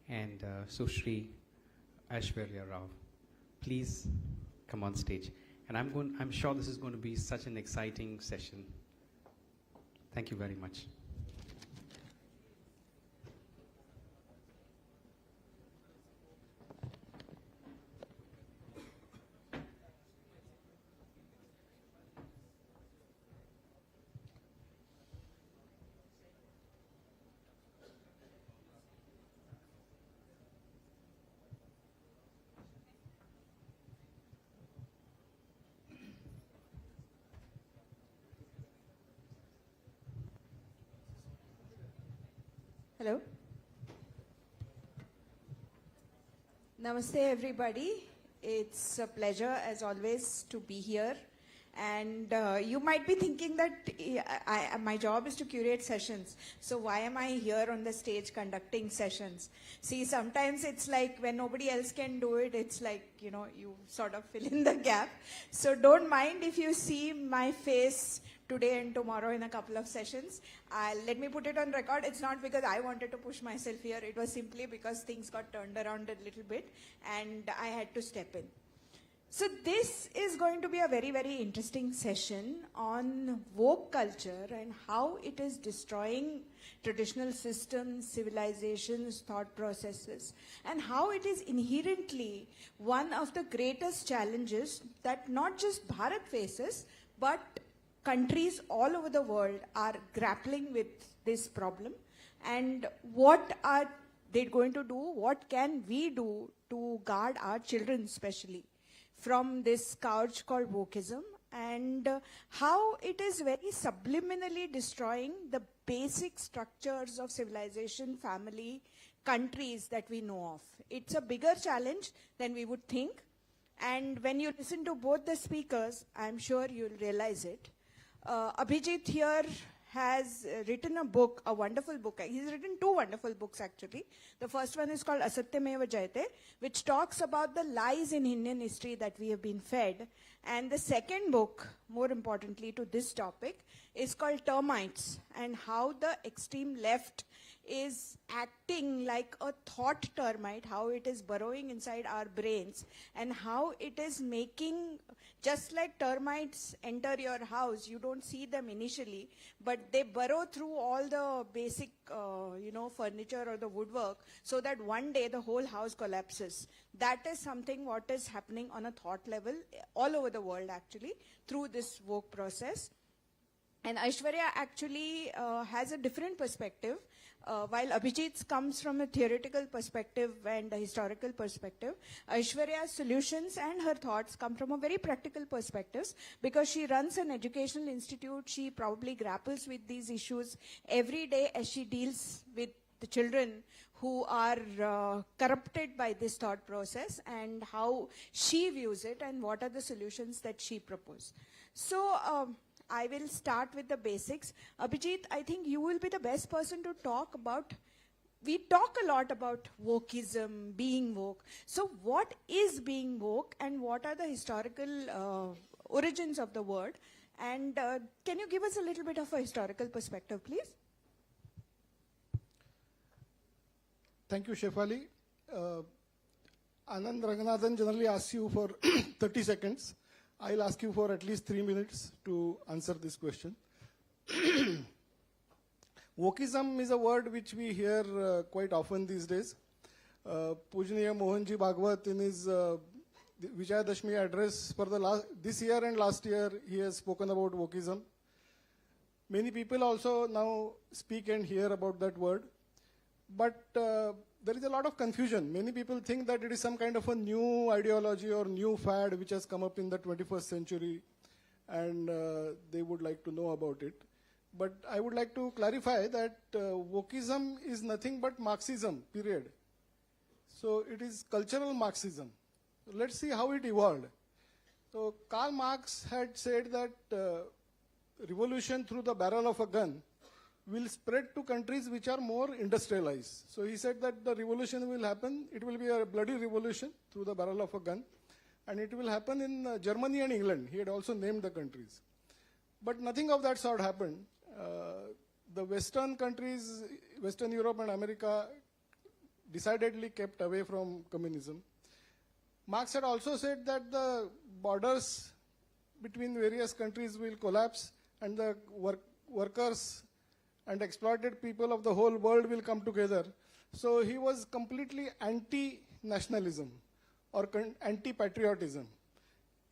and Sushri Aishwarya Rao. Please come on stage. And I'm sure this is going to be such an exciting session. Thank you very much. Hello. Namaste, everybody. It's a pleasure, as always, to be here. And you might be thinking that my job is to curate sessions. So why am I here on the stage conducting sessions? See, sometimes it's like when nobody else can do it, it's like, you know, you sort of fill in the gap. So don't mind if you see my face today and tomorrow in a couple of sessions. Let me put it on record. It's not because I wanted to push myself here. It was simply because things got turned around a little bit and I had to step in. So this is going to be a very, very interesting session on woke culture and how it is destroying traditional systems, civilizations, thought processes, and how it is inherently one of the greatest challenges that not just Bharat faces, but countries all over the world are grappling with this problem. And what are they going to do? What can we do to guard our children especially from this scourge called wokeism, and how it is very subliminally destroying the basic structures of civilization, family, countries that we know of. It's a bigger challenge than we would think. And when you listen to both the speakers, I'm sure you'll realize it. Abhijit here has written a book, a wonderful book. He's written two wonderful books, actually. The first one is called Asatyameva Jayate, which talks about the lies in Indian history that we have been fed. And the second book, more importantly to this topic, is called Termites, and how the extreme left is acting like a thought termite, how it is burrowing inside our brains, and how it is making, just like termites enter your house, you don't see them initially, but they burrow through all the basic, furniture or the woodwork, so that one day the whole house collapses. That is something what is happening on a thought level all over the world, actually, through this woke process. And Aishwarya actually has a different perspective. While Abhijit's comes from a theoretical perspective and a historical perspective, Aishwarya's solutions and her thoughts come from a very practical perspective, because she runs an educational institute. She probably grapples with these issues every day as she deals with the children who are corrupted by this thought process, and how she views it and what are the solutions that she proposes. So I will start with the basics. Abhijit, I think you will be the best person to talk about. We talk a lot about wokeism, being woke. So what is being woke, and what are the historical origins of the word? And can you give us a little bit of a historical perspective, please? Thank you, Shefali. Anand Ranganathan generally asks you for 30 seconds. I'll ask you for at least 3 minutes to answer this question. Wokeism is a word which we hear quite often these days. Pujaniya Mohanji Bhagwat, in his Vijayadashmi address for this year and last year, he has spoken about wokeism. Many people also now speak and hear about that word. But there is a lot of confusion. Many people think that it is some kind of a new ideology or new fad which has come up in the 21st century, and they would like to know about it. But I would like to clarify that wokeism is nothing but Marxism, period. So it is cultural Marxism. Let's see how it evolved. So Karl Marx had said that revolution through the barrel of a gun will spread to countries which are more industrialized. So he said that the revolution will happen, it will be a bloody revolution through the barrel of a gun, and it will happen in Germany and England. He had also named the countries. But nothing of that sort happened. The Western countries, Western Europe and America, decidedly kept away from communism. Marx had also said that the borders between various countries will collapse and the workers and exploited people of the whole world will come together. So he was completely anti-nationalism or anti-patriotism.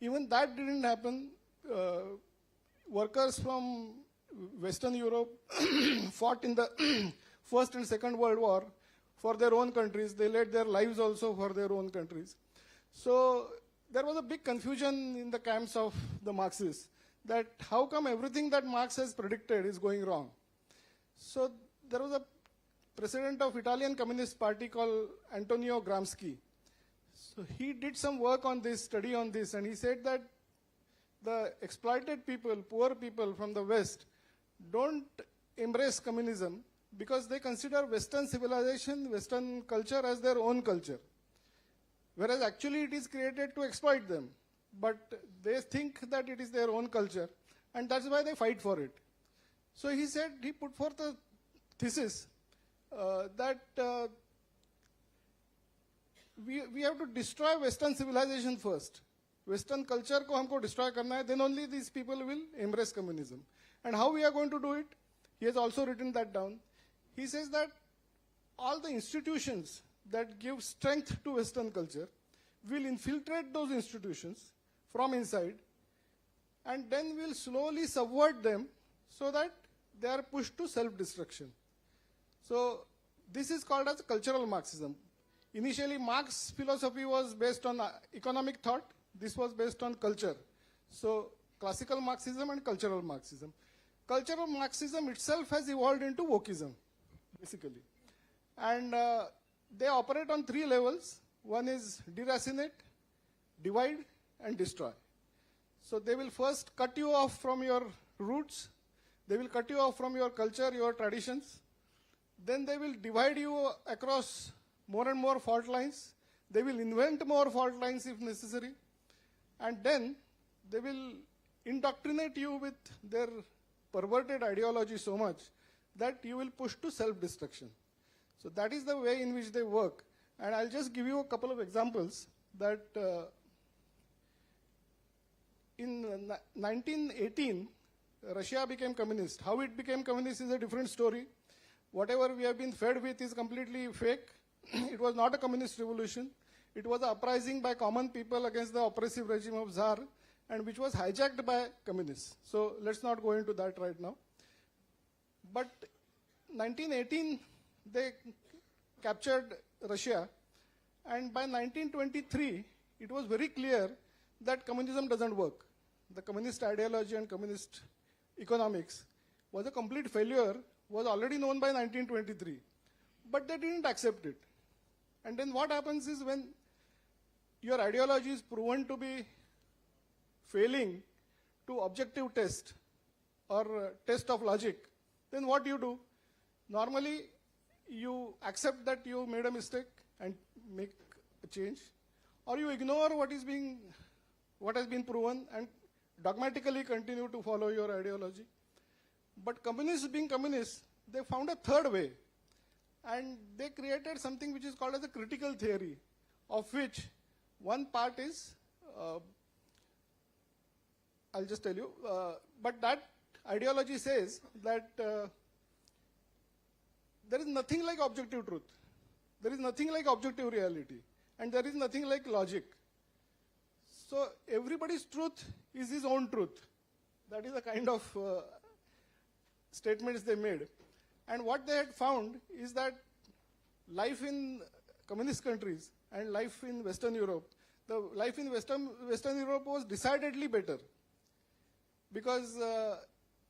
Even that didn't happen. Workers from Western Europe fought in the First and Second World War for their own countries. They laid their lives also for their own countries. So there was a big confusion in the camps of the Marxists that how come everything that Marx has predicted is going wrong. So there was a president of Italian Communist Party called Antonio Gramsci. So he did some work on this, study on this, and he said that the exploited people, poor people from the West, don't embrace communism because they consider Western civilization, Western culture as their own culture. Whereas actually it is created to exploit them. But they think that it is their own culture, and that's why they fight for it. So he said, he put forth a thesis that we have to destroy Western civilization first. Western culture ko humko destroy karna hai, then only these people will embrace communism. And how we are going to do it? He has also written that down. He says that all the institutions that give strength to Western culture will infiltrate those institutions from inside and then will slowly subvert them so that they are pushed to self-destruction. So this is called as cultural Marxism. Initially, Marx's philosophy was based on economic thought. This was based on culture. So classical Marxism and cultural Marxism. Cultural Marxism itself has evolved into wokeism, basically. And they operate on three levels. One is deracinate, divide, and destroy. So they will first cut you off from your roots. They will cut you off from your culture, your traditions. Then they will divide you across more and more fault lines. They will invent more fault lines if necessary. And then they will indoctrinate you with their perverted ideology so much that you will push to self-destruction. So that is the way in which they work. And I'll just give you a couple of examples that in 1918, Russia became communist. How it became communist is a different story. Whatever we have been fed with is completely fake. It was not a communist revolution. It was an uprising by common people against the oppressive regime of Tsar, and which was hijacked by communists. So let's not go into that right now. But 1918, they captured Russia, and by 1923, it was very clear that communism doesn't work. The communist ideology and communist economics was a complete failure, was already known by 1923. But they didn't accept it. And then what happens is when your ideology is proven to be failing to objective test or test of logic, then what do? Normally, you accept that you made a mistake and make a change, or you ignore what has been proven and dogmatically continue to follow your ideology. But communists, being communists, they found a third way, and they created something which is called as a critical theory, of which one part is, I'll just tell you, but that ideology says that there is nothing like objective truth. There is nothing like objective reality. And there is nothing like logic. So everybody's truth is his own truth. That is the kind of statements they made. And what they had found is that life in communist countries and life in Western Europe, the life in Western Europe was decidedly better. Because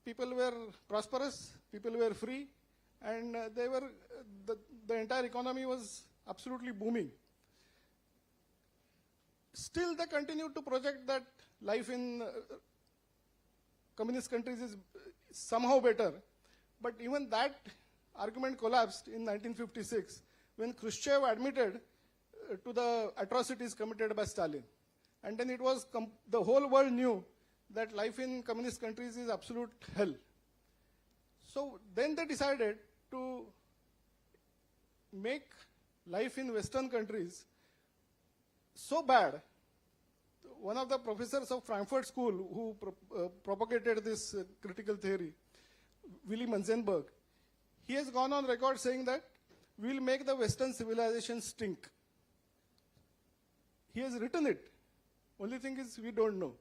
people were prosperous, people were free, and the entire economy was absolutely booming. Still, they continued to project that life in communist countries is somehow better. But even that argument collapsed in 1956 when Khrushchev admitted to the atrocities committed by Stalin. And then it was, the whole world knew that life in communist countries is absolute hell. So then they decided to make life in Western countries so bad. One of the professors of Frankfurt School who propagated this critical theory, Willy Munzenberg, he has gone on record saying that we will make the Western civilization stink. He has written it. Only thing is we don't know.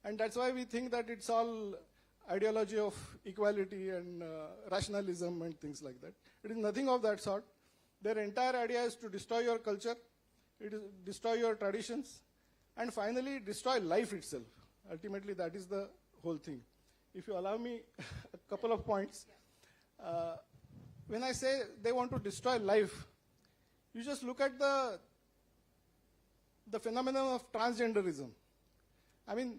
And that's why we think that it's all ideology of equality and rationalism and things like that. It is nothing of that sort. Their entire idea is to destroy your culture, it is destroy your traditions, and finally destroy life itself. Ultimately, that is the whole thing. If you allow me a couple of points. When I say they want to destroy life, you just look at the phenomenon of transgenderism. I mean,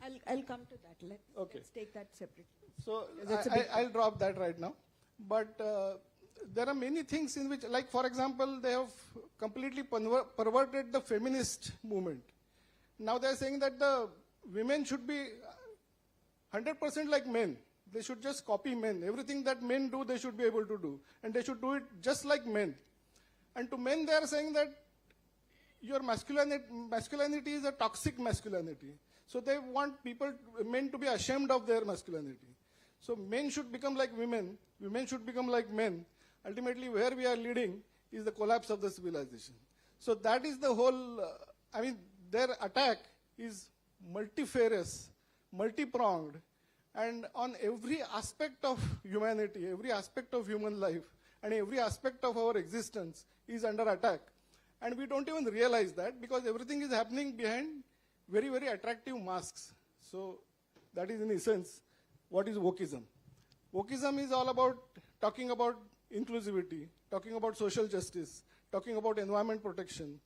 I'll come to that. Let's take that separately. So I'll drop that right now. But there are many things in which, like for example, they have completely perverted the feminist movement. Now they are saying that the women should be 100% like men. They should just copy men. Everything that men do, they should be able to do. And they should do it just like men. And to men, they are saying that your masculinity is a toxic masculinity. So they want men to be ashamed of their masculinity. So men should become like women should become like men. Ultimately, where we are leading is the collapse of the civilization. So that is the whole, their attack is multifarious, multi-pronged, and on every aspect of humanity, every aspect of human life, and every aspect of our existence is under attack. And we don't even realize that because everything is happening behind very, very attractive masks. So that is in essence what is wokeism. Wokeism is all about talking about inclusivity, talking about social justice, talking about environment protection,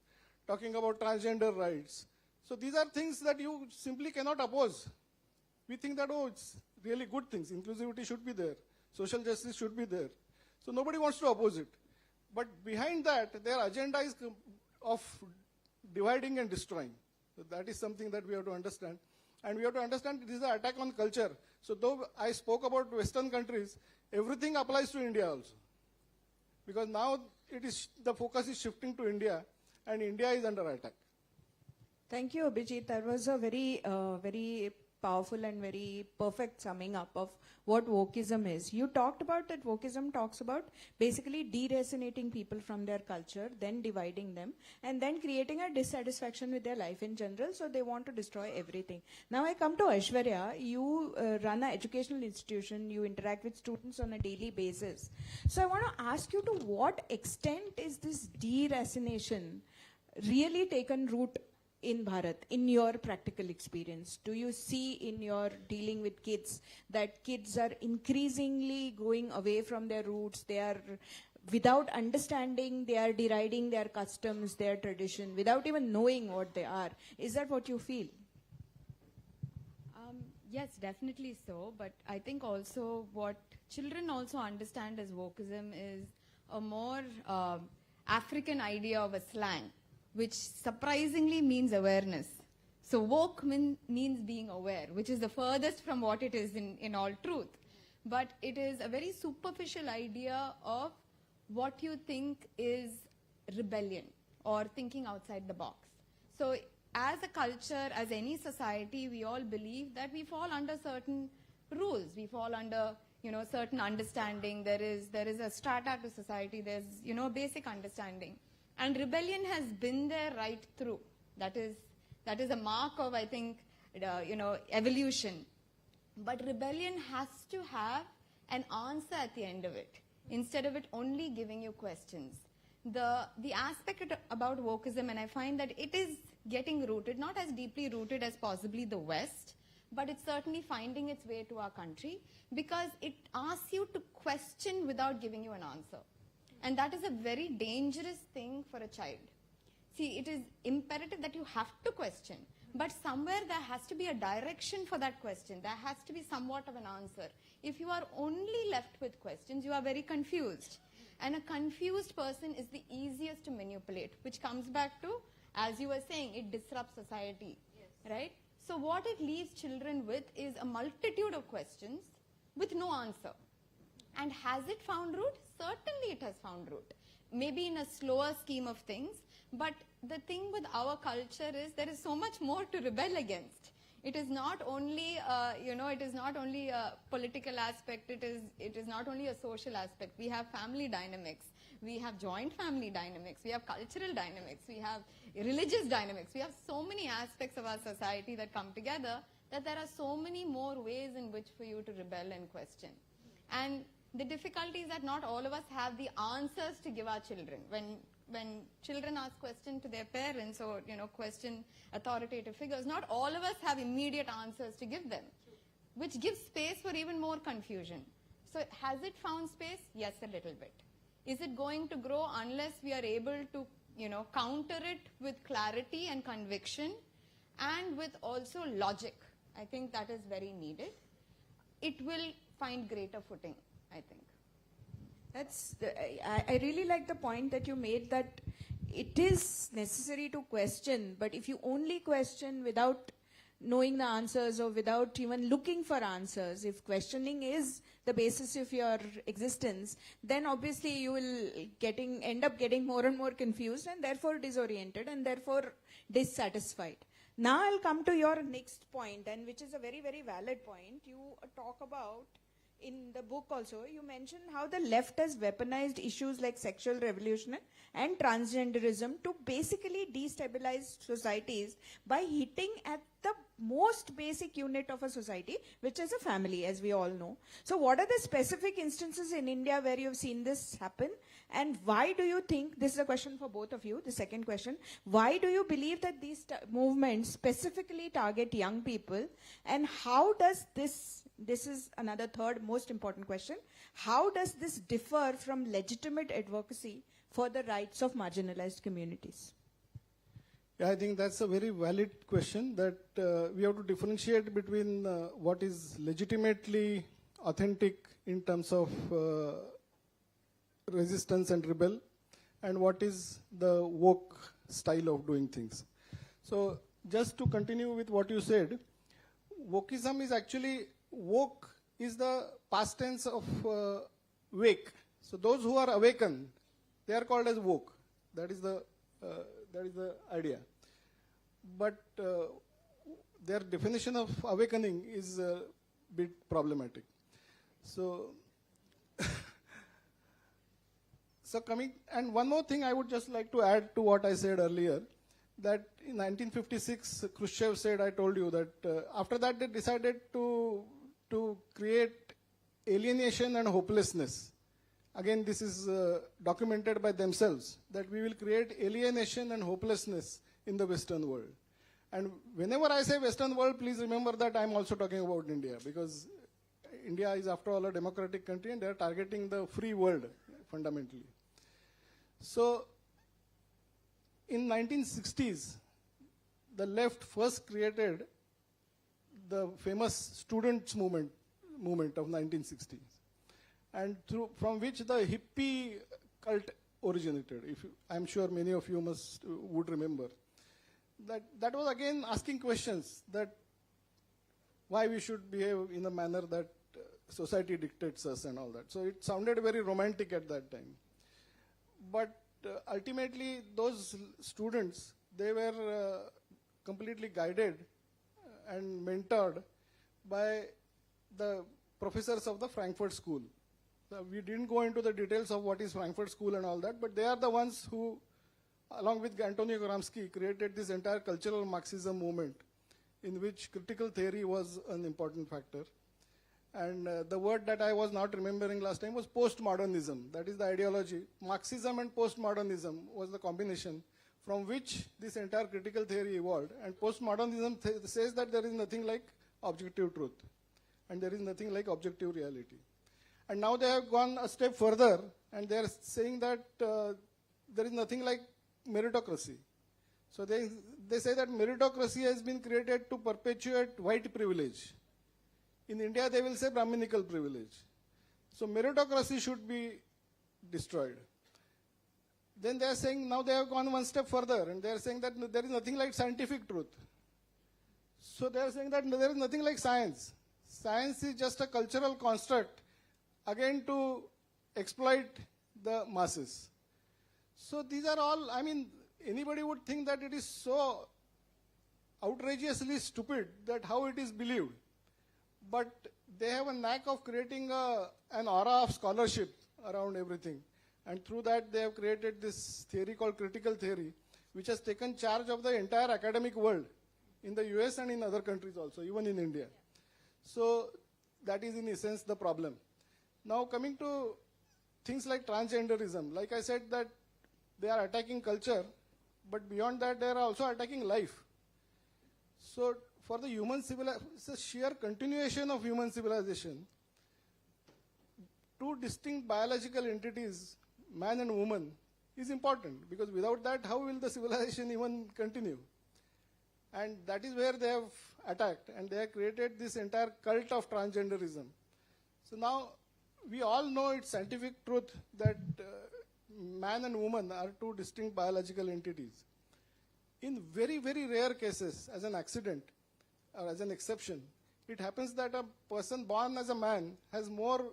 talking about transgender rights. So these are things that you simply cannot oppose. We think that, it's really good things. Inclusivity should be there. Social justice should be there. So nobody wants to oppose it. But behind that, their agenda is of dividing and destroying. So that is something that we have to understand. And we have to understand it is an attack on culture. So though I spoke about Western countries, everything applies to India also. Because now the focus is shifting to India, and India is under attack. Thank you, Abhijit. That was a very, very powerful and very perfect summing up of what wokeism is. You talked about that wokeism talks about basically deracinating people from their culture, then dividing them, and then creating a dissatisfaction with their life in general, so they want to destroy everything. Now I come to Aishwarya. You run an educational institution, you interact with students on a daily basis. So I want to ask you, to what extent is this deracination really taken root in Bharat, in your practical experience? Do you see in your dealing with kids that kids are increasingly going away from their roots? They are, without understanding, they are deriding their customs, their tradition, without even knowing what they are. Is that what you feel? Yes, definitely so. But I think also what children also understand as wokeism is a more African idea of a slang, which surprisingly means awareness. So woke means being aware, which is the furthest from what it is in all truth. But it is a very superficial idea of what you think is rebellion or thinking outside the box. So as a culture, as any society, we all believe that we fall under certain rules. We fall under, certain understanding. There is a strata to society. There's, basic understanding. And rebellion has been there right through. That is a mark of, I think, evolution. But rebellion has to have an answer at the end of it, instead of it only giving you questions. The aspect about wokeism, and I find that it is getting rooted, not as deeply rooted as possibly the West, but it's certainly finding its way to our country, because it asks you to question without giving you an answer. And that is a very dangerous thing for a child. See, it is imperative that you have to question, but somewhere there has to be a direction for that question. There has to be somewhat of an answer. If you are only left with questions, you are very confused. And a confused person is the easiest to manipulate, which comes back to, as you were saying, it disrupts society, right? So what it leaves children with is a multitude of questions with no answer. And has it found root? Certainly it has found root. maybe in a slower scheme of things. But the thing with our culture is there is so much more to rebel against. It is not only, it is not only a political aspect, it is not only a social aspect. We have family dynamics, we have joint family dynamics, we have cultural dynamics, we have religious dynamics. We have so many aspects of our society that come together that there are so many more ways in which for you to rebel and question. And the difficulty is that not all of us have the answers to give our children. When children ask questions to their parents or question authoritative figures, not all of us have immediate answers to give them, which gives space for even more confusion. So has it found space? Yes, a little bit. Is it going to grow unless we are able to counter it with clarity and conviction and with also logic? I think that is very needed. It will find greater footing, I think. I really like the point that you made, that it is necessary to question, but if you only question without knowing the answers or without even looking for answers, if questioning is the basis of your existence, then obviously you will end up getting more and more confused and therefore disoriented and therefore dissatisfied. Now I'll come to your next point, and which is a very, very valid point. You talk about, in the book also, you mention how the left has weaponized issues like sexual revolution and transgenderism to basically destabilize societies by hitting at the most basic unit of a society, which is a family, as we all know. So what are the specific instances in India where you've seen this happen? And why do you think, this is a question for both of you, the second question, why do you believe that these movements specifically target young people? And how does this is another third most important question, how does this differ from legitimate advocacy for the rights of marginalized communities? Yeah, I think that's a very valid question, that we have to differentiate between what is legitimately authentic in terms of resistance and rebel, and what is the woke style of doing things. So just to continue with what you said, wokeism is actually, woke is the past tense of wake. So those who are awakened, they are called as woke. That is the idea. But their definition of awakening is a bit problematic. So, and one more thing I would just like to add to what I said earlier, that in 1956, Khrushchev said, I told you that after that they decided to create alienation and hopelessness. Again, this is documented by themselves, that we will create alienation and hopelessness in the Western world. And whenever I say Western world, please remember that I'm also talking about India, because India is, after all, a democratic country, and they're targeting the free world fundamentally. So in 1960s, the left first created the famous students' movement of 1960s, and from which the hippie cult originated. I'm sure many of you would remember. That was again asking questions, that why we should behave in a manner that society dictates us and all that. So it sounded very romantic at that time. But ultimately, those students, they were completely guided and mentored by the professors of the Frankfurt School. So we didn't go into the details of what is Frankfurt School and all that, but they are the ones who, along with Antonio Gramsci, created this entire cultural Marxism movement, in which critical theory was an important factor. And the word that I was not remembering last time was postmodernism. That is the ideology. Marxism and postmodernism was the combination from which this entire critical theory evolved. And postmodernism says that there is nothing like objective truth, and there is nothing like objective reality. And now they have gone a step further, and they are saying that there is nothing like meritocracy. So they say that meritocracy has been created to perpetuate white privilege. In India, they will say Brahminical privilege. So meritocracy should be destroyed. Then they are saying, now they have gone one step further, and they are saying that there is nothing like scientific truth. So they are saying that there is nothing like science. Science is just a cultural construct, again to exploit the masses. So these are all, I mean, anybody would think that it is so outrageously stupid that how it is believed. But they have a knack of creating an aura of scholarship around everything. And through that, they have created this theory called critical theory, which has taken charge of the entire academic world in the US and in other countries also, even in India. So that is in essence the problem. Now coming to things like transgenderism, like I said that they are attacking culture, but beyond that they are also attacking life. So for the human civilization, it's a sheer continuation of human civilization. Two distinct biological entities, man and woman, is important, because without that, how will the civilization even continue? And that is where they have attacked, and they have created this entire cult of transgenderism. So now we all know it's scientific truth that man and woman are two distinct biological entities. In very, very rare cases, as an accident or as an exception, it happens that a person born as a man has more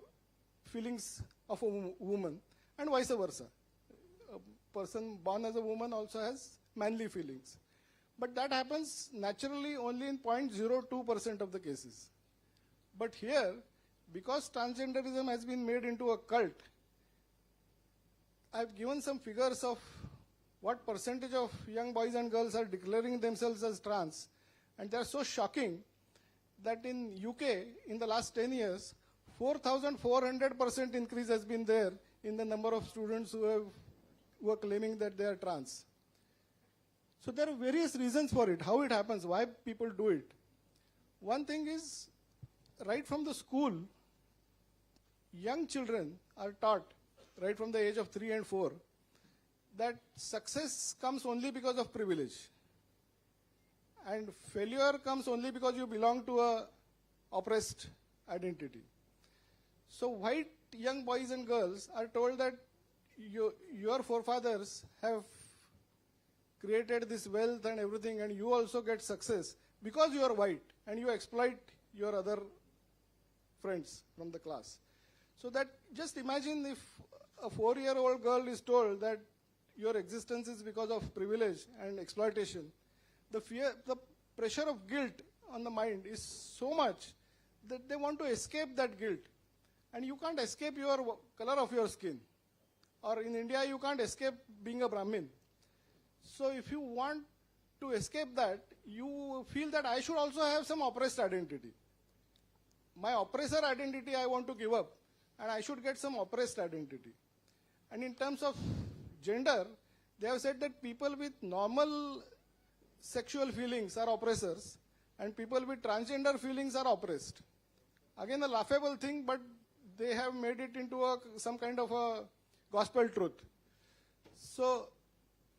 feelings of a woman, and vice versa. A person born as a woman also has manly feelings. But that happens naturally only in 0.02% of the cases. But here, because transgenderism has been made into a cult, I've given some figures of what percentage of young boys and girls are declaring themselves as trans. And they are so shocking that in UK, in the last 10 years, 4,400% increase has been there in the number of students who are claiming that they are trans. So there are various reasons for it, how it happens, why people do it. One thing is, right from the school, young children are taught, right from the age of 3 and 4, that success comes only because of privilege. And failure comes only because you belong to a oppressed identity. So white young boys and girls are told that your forefathers have created this wealth and everything, and you also get success because you are white, and you exploit your other friends from the class. So that, just imagine if a 4-year-old girl is told that your existence is because of privilege and exploitation. The fear, the pressure of guilt on the mind is so much that they want to escape that guilt. And you can't escape your color of your skin. Or in India, you can't escape being a Brahmin. So if you want to escape that, you feel that I should also have some oppressed identity. My oppressor identity I want to give up, and I should get some oppressed identity. And in terms of gender, they have said that people with normal sexual feelings are oppressors, and people with transgender feelings are oppressed. Again, a laughable thing, but they have made it into some kind of a gospel truth. So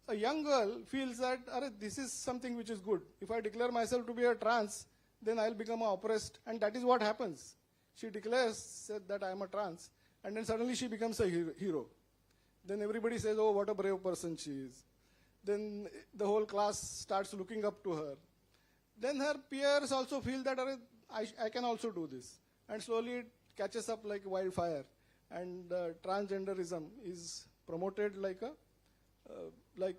a young girl feels that, this is something which is good. If I declare myself to be a trans, then I'll become oppressed, and that is what happens. She declares that I am a trans, and then suddenly she becomes a hero. Then everybody says, oh, what a brave person she is. Then the whole class starts looking up to her. Then her peers also feel that I can also do this. And slowly it catches up like wildfire. And transgenderism is promoted like there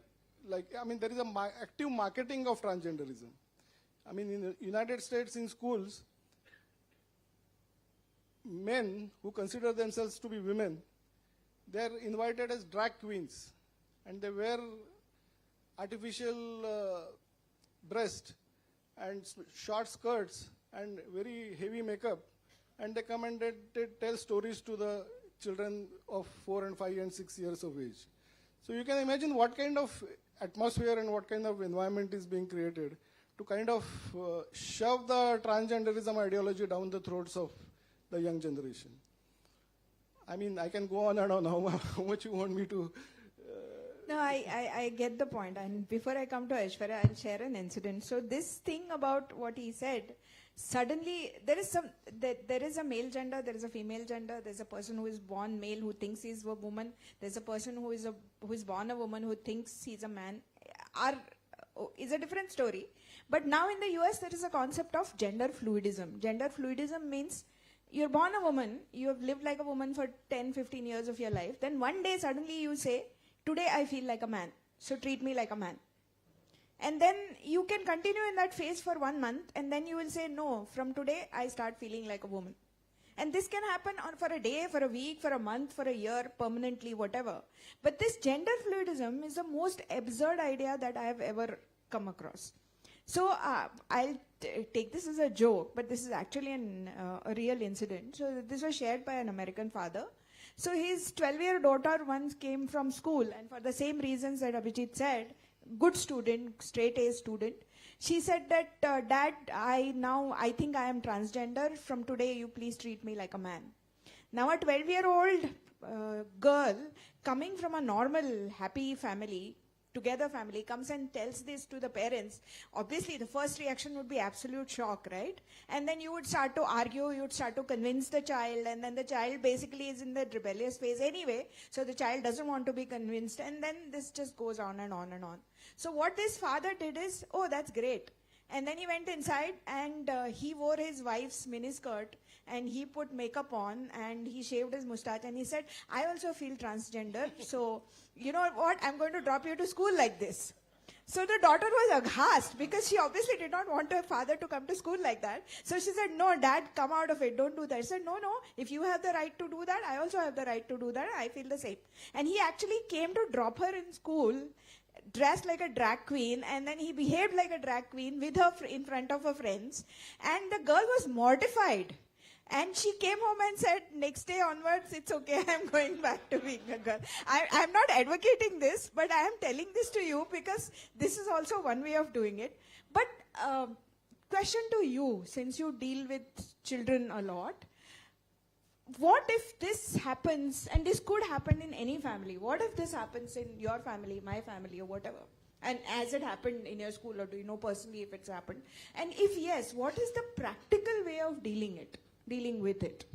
is a active marketing of transgenderism. I mean, in the United States, in schools, men who consider themselves to be women, they are invited as drag queens, and they wear artificial breast and short skirts and very heavy makeup, and they come and they tell stories to the children of 4 and 5 and 6 years of age. So you can imagine what kind of atmosphere and what kind of environment is being created to kind of shove the transgenderism ideology down the throats of the young generation. I mean, I can go on and on how much you want me to... No, I get the point. And before I come to Aishwarya, I'll share an incident. So this thing about what he said, suddenly there is a male gender, there is a female gender, there's a person who is born male who thinks he's a woman, there's a person who is born a woman who thinks he's a man. Is a different story. But now in the US, there is a concept of gender fluidism. Gender fluidism means you're born a woman, you have lived like a woman for 10, 15 years of your life, then one day suddenly you say, Today I feel like a man, so treat me like a man. And then you can continue in that phase for 1 month, and then you will say, no, from today I start feeling like a woman. And this can happen for a day, for a week, for a month, for a year, permanently, whatever. But this gender fluidism is the most absurd idea that I have ever come across. So I'll take this as a joke, but this is actually a real incident. So this was shared by an American father. So his 12-year daughter once came from school, and for the same reasons that Abhijit said, good student, straight A student, she said that, Dad, I think I am transgender. From today, you please treat me like a man. Now a 12-year-old girl coming from a normal, happy family, together family, comes and tells this to the parents. Obviously, the first reaction would be absolute shock, right? And then you would start to argue, you would start to convince the child, and then the child basically is in the rebellious phase anyway, so the child doesn't want to be convinced, and then this just goes on and on and on. So what this father did is, oh, that's great. And then he went inside and he wore his wife's miniskirt and he put makeup on and he shaved his mustache and he said, I also feel transgender. So, you know what? I'm going to drop you to school like this. So the daughter was aghast because she obviously did not want her father to come to school like that. So she said, no, Dad, come out of it. Don't do that. He said, no, if you have the right to do that, I also have the right to do that. I feel the same. And he actually came to drop her in school dressed like a drag queen, and then he behaved like a drag queen with her in front of her friends, and the girl was mortified. And she came home and said, next day onwards, it's okay, I'm going back to being a girl. I'm not advocating this, but I am telling this to you because this is also one way of doing it. But question to you, since you deal with children a lot, what if this happens, and this could happen in any family, what if this happens in your family, my family, or whatever? And as it happened in your school, or do you know personally if it's happened? And if yes, what is the practical way of dealing with it?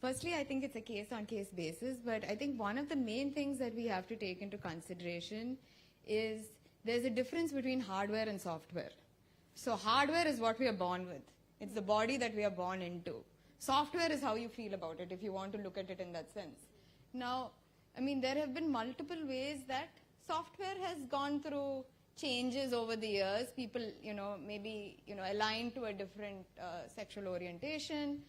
Firstly, I think it's a case-on-case basis, but I think one of the main things that we have to take into consideration is there's a difference between hardware and software. So hardware is what we are born with. It's the body that we are born into. Software is how you feel about it, if you want to look at it in that sense. Now, I mean, there have been multiple ways that software has gone through changes over the years. People, maybe, aligned to a different sexual orientation,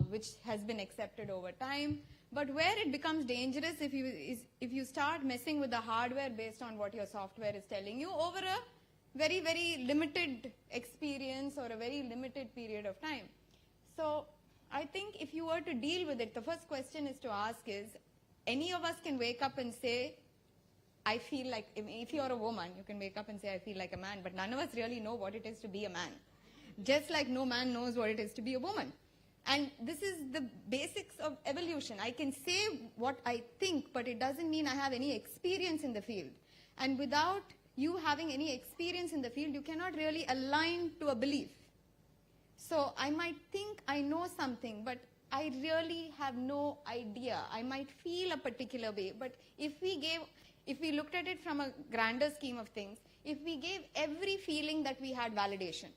which has been accepted over time. But where it becomes dangerous if you start messing with the hardware based on what your software is telling you over a very, very limited experience or a very limited period of time. So I think if you were to deal with it, the first question is to ask is, any of us can wake up and say, I feel like, if you're a woman, you can wake up and say, I feel like a man, but none of us really know what it is to be a man. Just like no man knows what it is to be a woman. And this is the basics of evolution. I can say what I think, but it doesn't mean I have any experience in the field. And without you having any experience in the field, you cannot really align to a belief. So I might think I know something, but I really have no idea. I might feel a particular way, but if we looked at it from a grander scheme of things, if we gave every feeling that we had validation,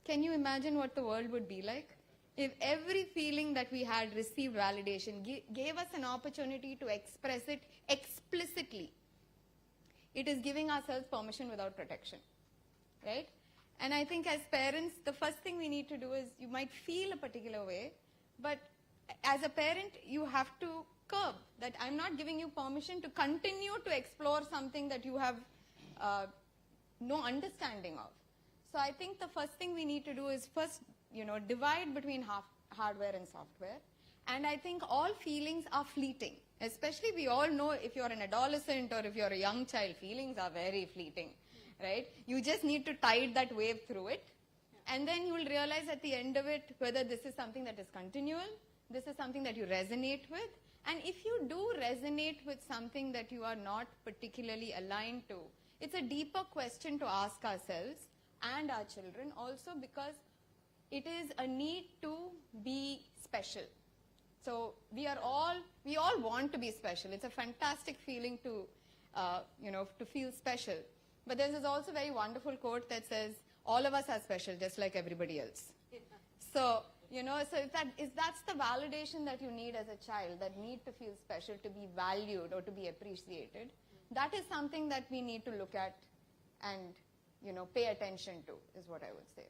can you imagine what the world would be like? If every feeling that we had received validation, gave us an opportunity to express it explicitly, it is giving ourselves permission without protection, right? And I think as parents, the first thing we need to do is, you might feel a particular way, but as a parent, you have to curb that. I'm not giving you permission to continue to explore something that you have no understanding of. So I think the first thing we need to do is first, divide between hardware and software. And I think all feelings are fleeting. Especially, we all know if you're an adolescent or if you're a young child, feelings are very fleeting, right? You just need to tide that wave through it. And then you will realize at the end of it whether this is something that is continual, this is something that you resonate with. And if you do resonate with something that you are not particularly aligned to, it's a deeper question to ask ourselves and our children also, because it is a need to be special. So we all want to be special. It's a fantastic feeling to, to feel special. But there's this also very wonderful quote that says, all of us are special, just like everybody else. So You know, so if that's the validation that you need as a child, that need to feel special, to be valued or to be appreciated, that is something that we need to look at and, you know, pay attention to, is what I would say.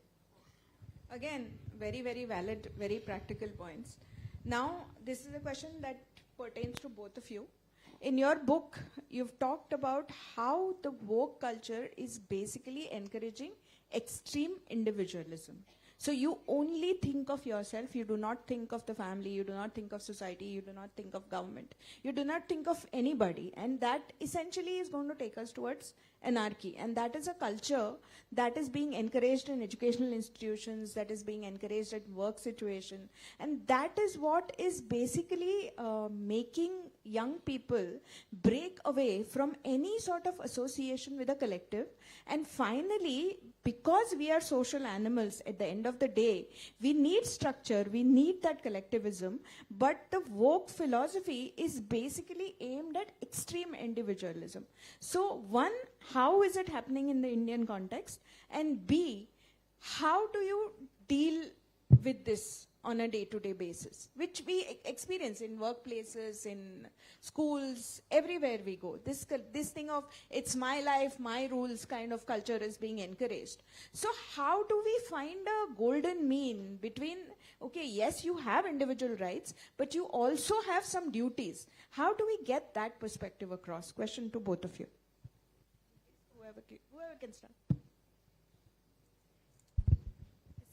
Again, very, very valid, very practical points. Now, this is a question that pertains to both of you. In your book, you've talked about how the woke culture is basically encouraging extreme individualism. So you only think of yourself, you do not think of the family, you do not think of society, you do not think of government, you do not think of anybody, and that essentially is going to take us towards anarchy. And that is a culture that is being encouraged in educational institutions, that is being encouraged at work situation, and that is what is basically making young people break away from any sort of association with a collective. And finally, because we are social animals at the end of the day, we need structure, we need that collectivism, but the woke philosophy is basically aimed at extreme individualism. So one, how is it happening in the Indian context? And B, how do you deal with this on a day-to-day basis, which we experience in workplaces, in schools, everywhere we go. This thing of it's my life, my rules kind of culture is being encouraged. So how do we find a golden mean between, okay, yes, you have individual rights, but you also have some duties. How do we get that perspective across? Question to both of you. Whoever can start.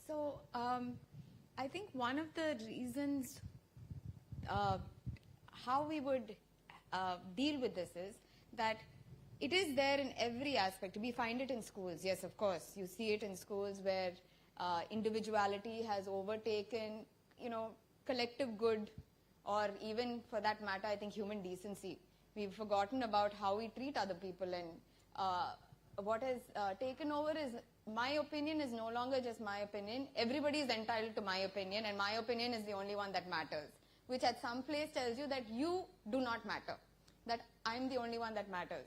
So, I think one of the reasons how we would deal with this is that it is there in every aspect. We find it in schools, yes, of course. You see it in schools where individuality has overtaken, you know, collective good, or even for that matter, I think human decency. We've forgotten about how we treat other people, and what has taken over is my opinion is no longer just my opinion. Everybody is entitled to my opinion, and my opinion is the only one that matters, which at some place tells you that you do not matter, that I'm the only one that matters.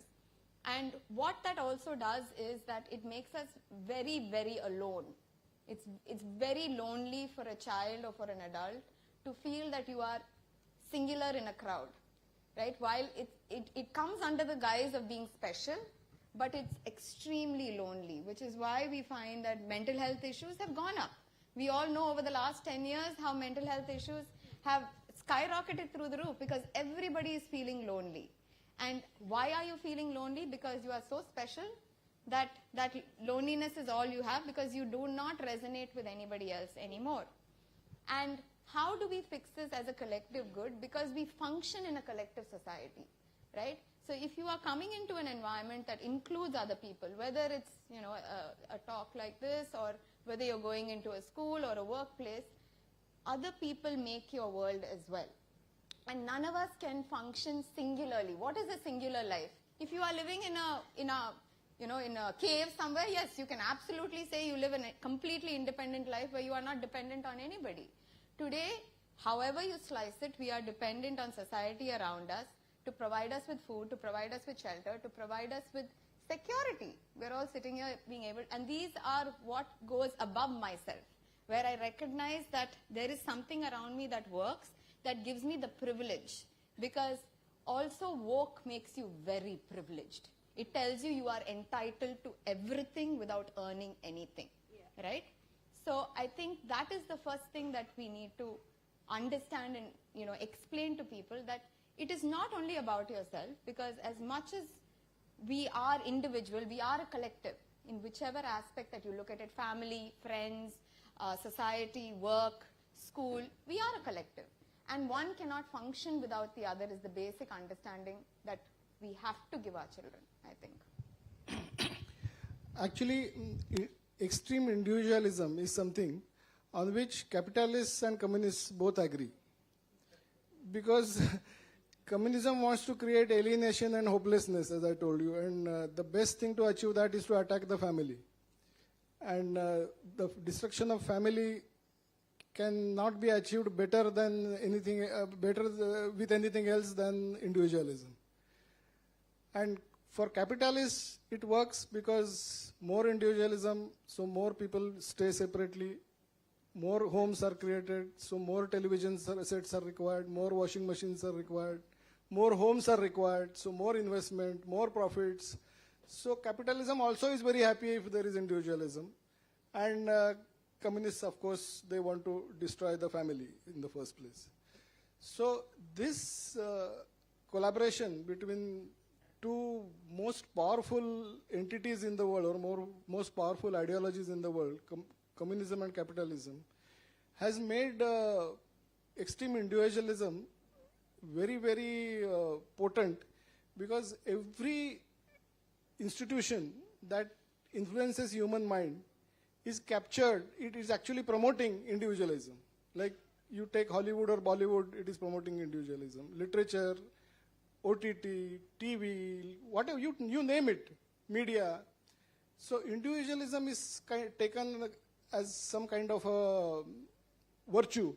And what that also does is that it makes us very, very alone. It's very lonely for a child or for an adult to feel that you are singular in a crowd, right? While it comes under the guise of being special, but it's extremely lonely, which is why we find that mental health issues have gone up. We all know over the last 10 years how mental health issues have skyrocketed through the roof because everybody is feeling lonely. And why are you feeling lonely? Because you are so special that loneliness is all you have, because you do not resonate with anybody else anymore. And how do we fix this as a collective good? Because we function in a collective society, right? So if you are coming into an environment that includes other people, whether it's, you know, a talk like this, or whether you're going into a school or a workplace, other people make your world as well. And none of us can function singularly. What is a singular life? If you are living in a cave somewhere, yes, you can absolutely say you live in a completely independent life where you are not dependent on anybody. Today, however you slice it, we are dependent on society around us to provide us with food, to provide us with shelter, to provide us with security. We're all sitting here being able, and these are what goes above myself, where I recognize that there is something around me that works, that gives me the privilege. Because also woke makes you very privileged. It tells you are entitled to everything without earning anything, right? So I think that is the first thing that we need to understand and, you know, explain to people, that it is not only about yourself, because as much as we are individual, we are a collective in whichever aspect that you look at it, family, friends, society, work, school, we are a collective. And one cannot function without the other is the basic understanding that we have to give our children, I think. Actually, extreme individualism is something on which capitalists and communists both agree. Because communism wants to create alienation and hopelessness, as I told you, and the best thing to achieve that is to attack the family. And the destruction of family cannot be achieved better than anything, with anything else than individualism. And for capitalists, it works because more individualism, so more people stay separately, more homes are created, so more television sets are required, more washing machines are required, more homes are required, so more investment, more profits. So capitalism also is very happy if there is individualism. And communists, of course, they want to destroy the family in the first place. So this collaboration between two most powerful entities in the world, or most powerful ideologies in the world, communism and capitalism, has made extreme individualism very, very potent, because every institution that influences human mind is captured. It is actually promoting individualism. Like you take Hollywood or Bollywood, it is promoting individualism. Literature, OTT, TV, whatever, you name it, media. So individualism is taken as some kind of a virtue,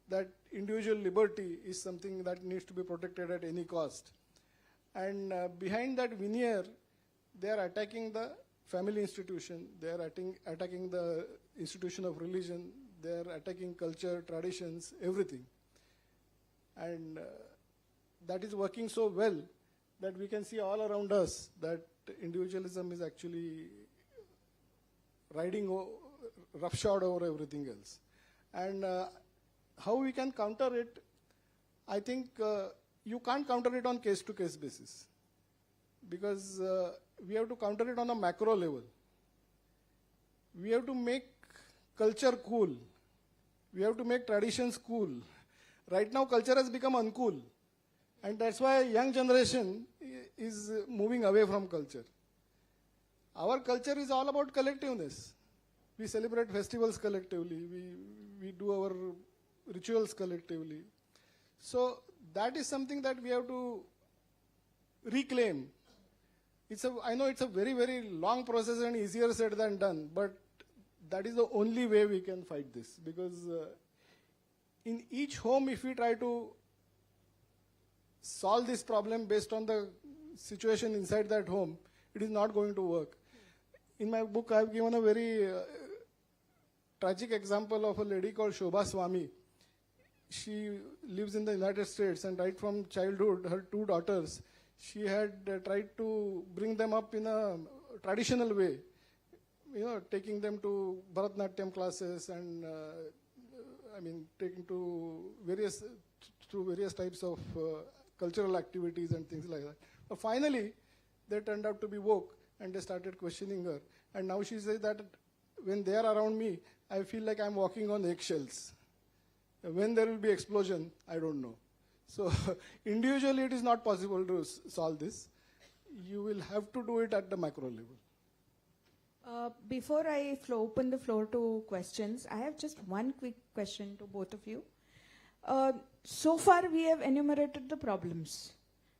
that individual liberty is something that needs to be protected at any cost. And behind that veneer, they are attacking the family institution, they are attacking the institution of religion, they are attacking culture, traditions, everything. And that is working so well that we can see all around us that individualism is actually riding roughshod over everything else. And how we can counter it, I think you can't counter it on case-to-case basis, because we have to counter it on a macro level. We have to make culture cool. We have to make traditions cool. Right now, culture has become uncool. And that's why young generation is moving away from culture. Our culture is all about collectiveness. We celebrate festivals collectively. We do our rituals collectively. So that is something that we have to reclaim. I know it's a very, very long process and easier said than done, but that is the only way we can fight this. Because in each home, if we try to solve this problem based on the situation inside that home, it is not going to work. In my book, I have given a very tragic example of a lady called Shobha Swami. She lives in the United States, and right from childhood, her two daughters, she had tried to bring them up in a traditional way, taking them to Bharatanatyam classes and taking to various types of cultural activities and things like that. But finally, they turned out to be woke, and they started questioning her. And now she says that when they are around me, I feel like I'm walking on eggshells. When there will be explosion, I don't know. So individually, it is not possible to solve this. You will have to do it at the macro level. Before I open the floor to questions, I have just one quick question to both of you. So far, we have enumerated the problems.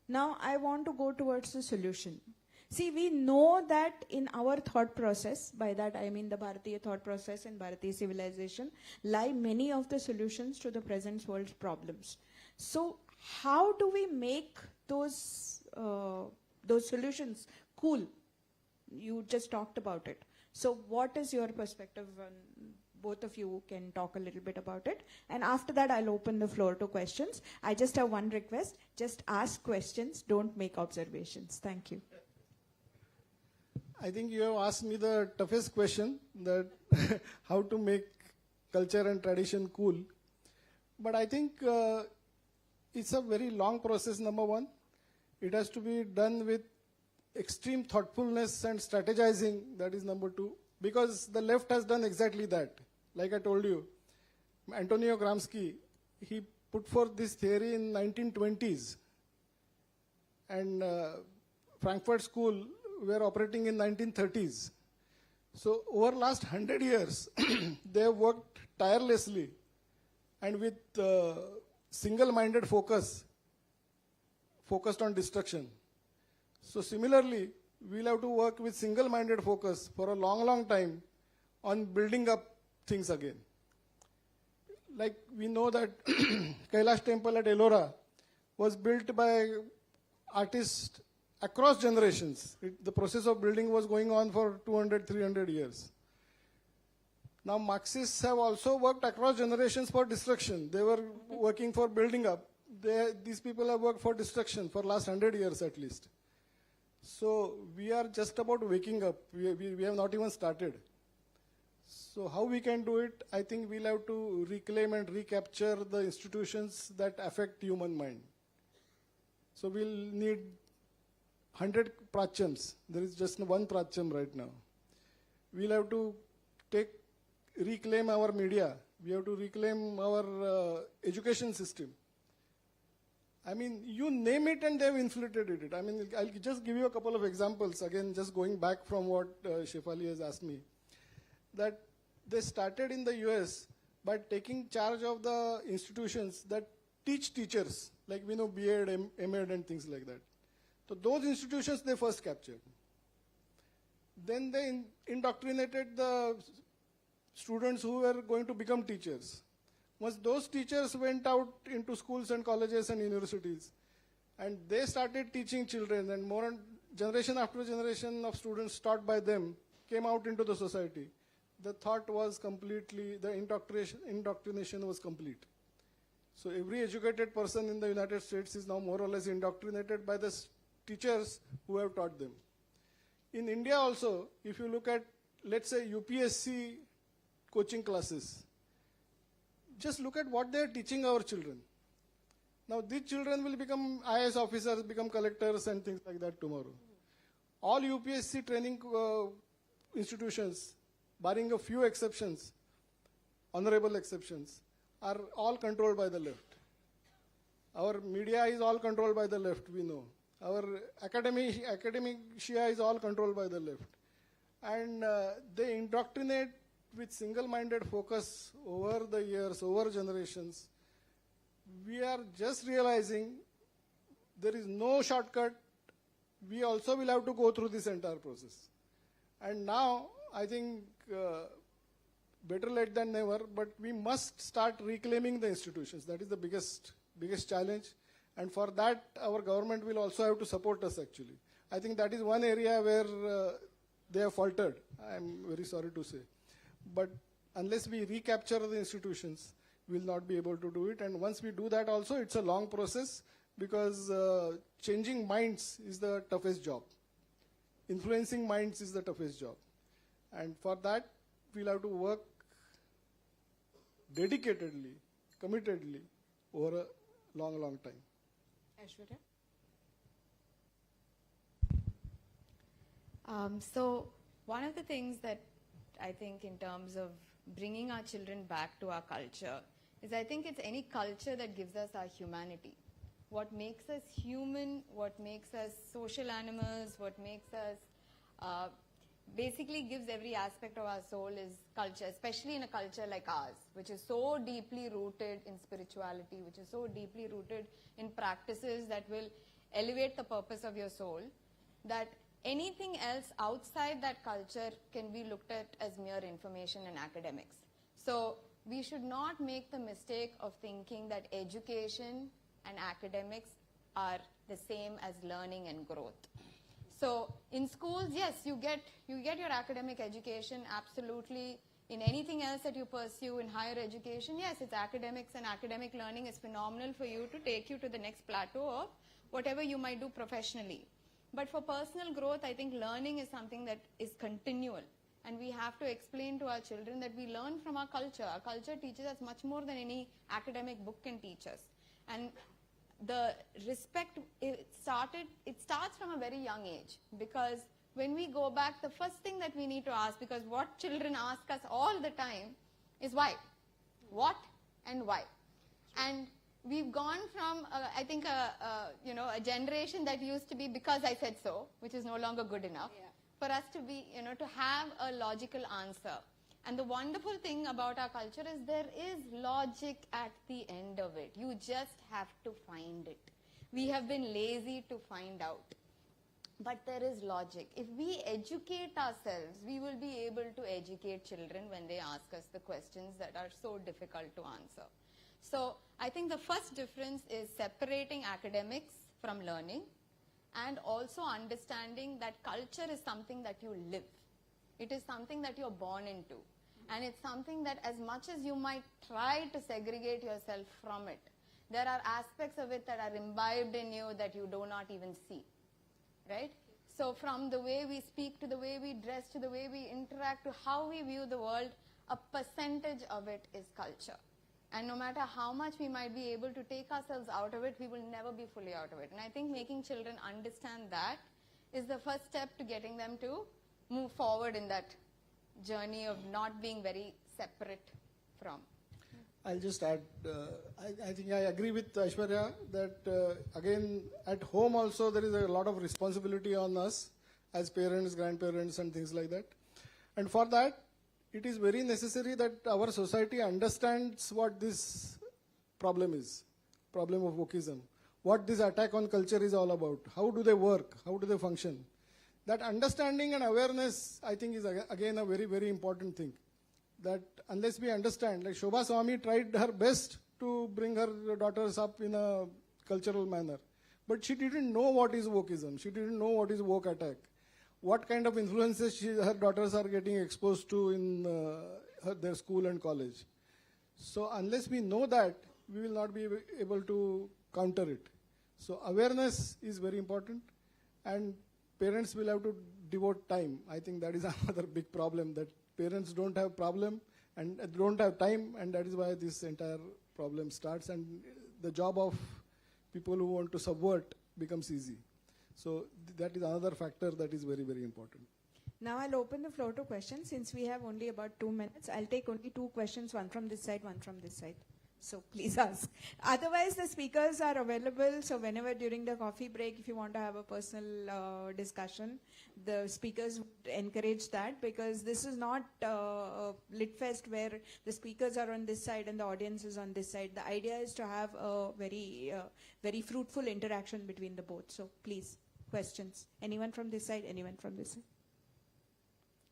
Now, I want to go towards the solution. See, we know that in our thought process, by that I mean the Bharatiya thought process and Bharatiya civilization, lie many of the solutions to the present world's problems. So, how do we make those solutions cool? You just talked about it. So, what is your perspective on both of you can talk a little bit about it. And after that, I'll open the floor to questions. I just have one request. Just ask questions. Don't make observations. Thank you. I think you have asked me the toughest question, that how to make culture and tradition cool. But I think it's a very long process, number one. It has to be done with extreme thoughtfulness and strategizing, that is number two. Because the left has done exactly that. Like I told you, Antonio Gramsci, he put forth this theory in 1920s. And Frankfurt School were operating in 1930s. So over last 100 years, they have worked tirelessly and with single-minded focused on destruction. So similarly, we'll have to work with single-minded focus for a long, long time on building up things again. Like we know that Kailash Temple at Ellora was built by artists across generations. The process of building was going on for 200, 300 years. Now, Marxists have also worked across generations for destruction. They were working for building up. These people have worked for destruction for last 100 years at least. So we are just about waking up. We have not even started. So how we can do it? I think we'll have to reclaim and recapture the institutions that affect human mind. So we'll need 100 prachams. There is just one pracham right now. We'll have to reclaim our media. We have to reclaim our education system. I mean, you name it and they've infiltrated it. I mean, I'll just give you a couple of examples. Again, just going back from what Shefali has asked me. That they started in the US by taking charge of the institutions that teach teachers, like we know B.Ed, M.Ed and things like that. So those institutions they first captured. Then they indoctrinated the students who were going to become teachers. Once those teachers went out into schools and colleges and universities, and they started teaching children, and more generation after generation of students taught by them came out into the society. The thought was completely, the indoctrination was complete. So every educated person in the United States is now more or less indoctrinated by the teachers who have taught them. In India also, if you look at, let's say, UPSC coaching classes, just look at what they are teaching our children. Now these children will become IAS officers, become collectors and things like that tomorrow. All UPSC training institutions, barring a few exceptions, honorable exceptions, are all controlled by the left. Our media is all controlled by the left, we know. Our academic Shia is all controlled by the left. And they indoctrinate with single-minded focus over the years, over generations. We are just realizing there is no shortcut. We also will have to go through this entire process. And now, I think, better late than never, but we must start reclaiming the institutions. That is the biggest challenge. And for that, our government will also have to support us, actually. I think that is one area where they have faltered, I'm very sorry to say. But unless we recapture the institutions, we will not be able to do it. And once we do that also, it's a long process because changing minds is the toughest job. Influencing minds is the toughest job. And for that, we'll have to work dedicatedly, committedly over a long, long time. Aishwarya? So one of the things that I think in terms of bringing our children back to our culture is I think it's any culture that gives us our humanity. What makes us human, what makes us social animals, what makes us basically gives every aspect of our soul is culture, especially in a culture like ours, which is so deeply rooted in spirituality, which is so deeply rooted in practices that will elevate the purpose of your soul, that anything else outside that culture can be looked at as mere information and academics. So we should not make the mistake of thinking that education and academics are the same as learning and growth. So in schools, yes, you get your academic education, absolutely. In anything else that you pursue in higher education, yes, it's academics, and academic learning is phenomenal for you to take you to the next plateau of whatever you might do professionally. But for personal growth, I think learning is something that is continual. And we have to explain to our children that we learn from our culture. Our culture teaches us much more than any academic book can teach us. And the respect, it starts from a very young age. Because when we go back, the first thing that we need to ask, because what children ask us all the time is why? What and why? And we've gone from, I think, a generation that used to be because I said so, which is no longer good enough, for us to be, to have a logical answer. And the wonderful thing about our culture is there is logic at the end of it. You just have to find it. We have been lazy to find out. But there is logic. If we educate ourselves, we will be able to educate children when they ask us the questions that are so difficult to answer. So I think the first difference is separating academics from learning and also understanding that culture is something that you live. It is something that you're born into. And it's something that as much as you might try to segregate yourself from it, there are aspects of it that are imbibed in you that you do not even see, right? So from the way we speak to the way we dress to the way we interact to how we view the world, a percentage of it is culture. And no matter how much we might be able to take ourselves out of it, we will never be fully out of it. And I think making children understand that is the first step to getting them to move forward in that journey of not being very separate from. I'll just add, I think I agree with Aishwarya that again at home also there is a lot of responsibility on us as parents, grandparents and things like that. And for that, it is very necessary that our society understands what this problem is, problem of wokeism, what this attack on culture is all about, how do they work, how do they function. That understanding and awareness, I think, is again a very, very important thing. That unless we understand, like Shobha Swami tried her best to bring her daughters up in a cultural manner, but she didn't know what is wokeism. She didn't know what is woke attack, what kind of influences her daughters are getting exposed to in their school and college. So unless we know that, we will not be able to counter it. So awareness is very important, and parents will have to devote time. I think that is another big problem, that parents don't have problem and don't have time, and that is why this entire problem starts, and the job of people who want to subvert becomes easy. So that is another factor that is very, very important. Now I'll open the floor to questions. Since we have only about 2 minutes, I'll take only 2 questions, one from this side, one from this side. So please ask. Otherwise, the speakers are available. So whenever during the coffee break, if you want to have a personal discussion, the speakers would encourage that, because this is not a lit fest where the speakers are on this side and the audience is on this side. The idea is to have a very fruitful interaction between the both. So please, questions. Anyone from this side? Anyone from this side?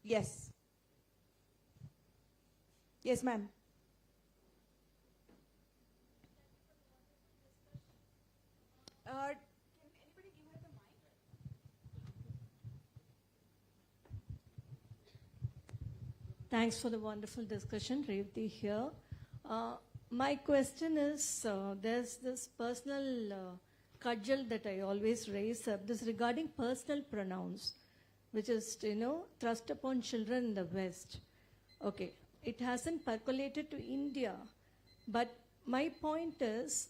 Yes. Yes, ma'am. Can anybody give her the mic? Thanks for the wonderful discussion, Revati here. My question is, there's this personal cudgel that I always raise up, this regarding personal pronouns, which is, thrust upon children in the West. Okay, it hasn't percolated to India, but my point is,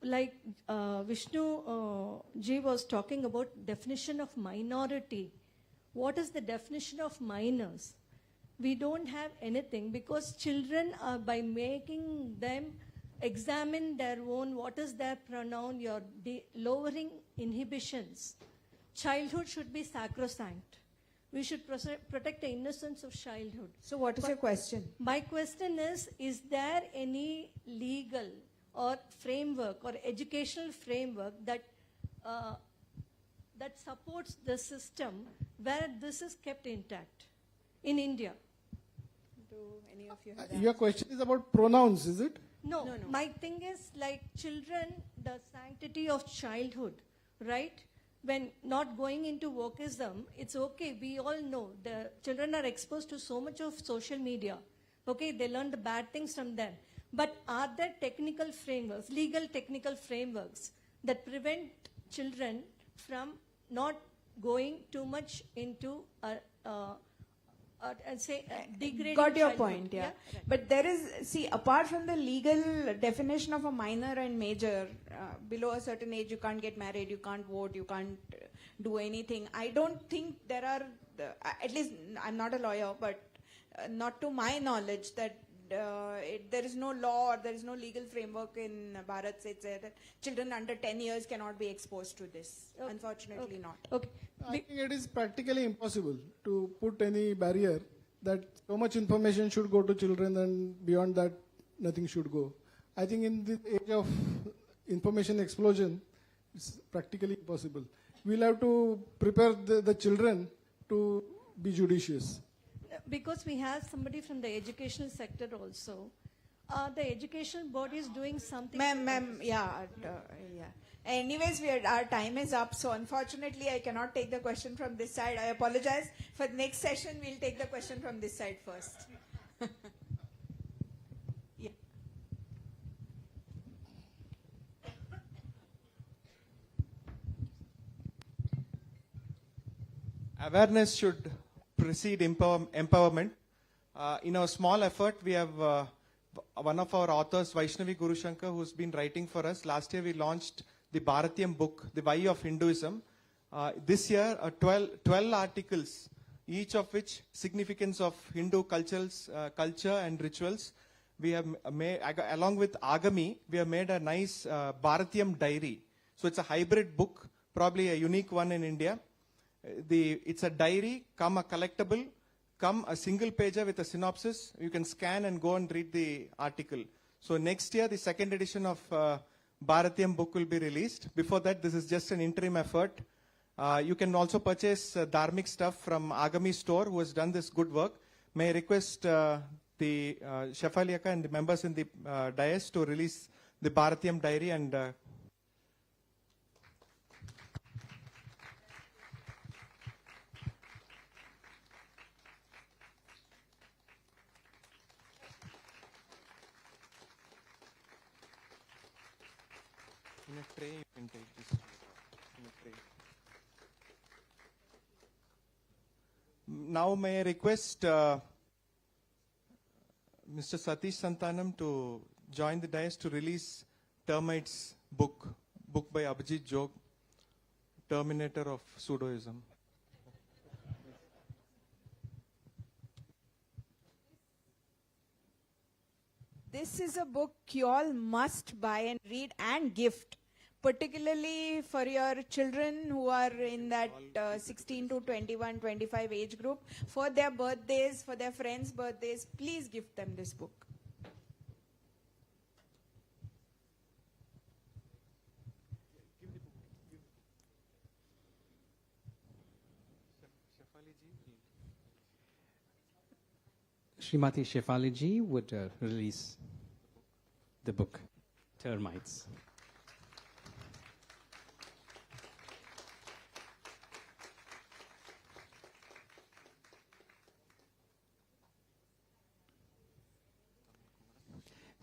like Vishnu ji was talking about definition of minority. What is the definition of minors? We don't have anything, because children are, by making them examine their own, what is their pronoun, you're lowering inhibitions. Childhood should be sacrosanct. We should protect the innocence of childhood. So what is your question? My question is there any legal or framework or educational framework that that supports the system where this is kept intact in India? Do any of you have Your question is about pronouns, is it? No, No. my thing is like children, the sanctity of childhood, right? When not going into wokeism, it's okay. We all know the children are exposed to so much of social media. Okay, they learn the bad things from them. But are there technical frameworks, legal technical frameworks that prevent children from not going too much into degrading Got your childhood? point, yeah. Right. But there is, see, apart from the legal definition of a minor and major, below a certain age you can't get married, you can't vote, you can't do anything. I don't think there are, at least I'm not a lawyer, but not to my knowledge that there is no law or there is no legal framework in Bharat says that children under 10 years cannot be exposed to this. Okay. Unfortunately Okay. not. Okay. I think it is practically impossible to put any barrier that so much information should go to children and beyond that nothing should go. I think in the age of information explosion, it's practically impossible. We'll have to prepare the children to be judicious. Because we have somebody from the educational sector also. The educational body is doing something. Ma'am, yeah. Anyways, our time is up, so unfortunately I cannot take the question from this side. I apologize. For the next session, we'll take the question from this side first. Yeah. Awareness should precede empowerment. In our small effort, we have one of our authors, Vaishnavi Gurushankar, who's been writing for us. Last year, we launched the Bharatiyam book, The Why of Hinduism. This year, 12 articles, each of which significance of Hindu culture and rituals. We have made, along with Agami, we have made a nice Bharatiyam diary. So it's a hybrid book, probably a unique one in India. It's a diary, come a collectible, come a single pager with a synopsis. You can scan and go and read the article. So next year, the second edition of Bharatiyam book will be released. Before that, this is just an interim effort. You can also purchase dharmic stuff from Agami store, who has done this good work. May I request the Shefaliaka and the members in the dais to release the Bharatiyam diary and in a tray you can take this. In a tray. Now may I request Mr. Satish Santanam to join the dais to release Termites book by Abhijit Jog, Terminator of Pseudoism. This is a book you all must buy and read and gift, particularly for your children who are in that 16 to 21, 25 age group. For their birthdays, for their friends' birthdays, please gift them this book. Srimati Shefali ji would release the book, Termites.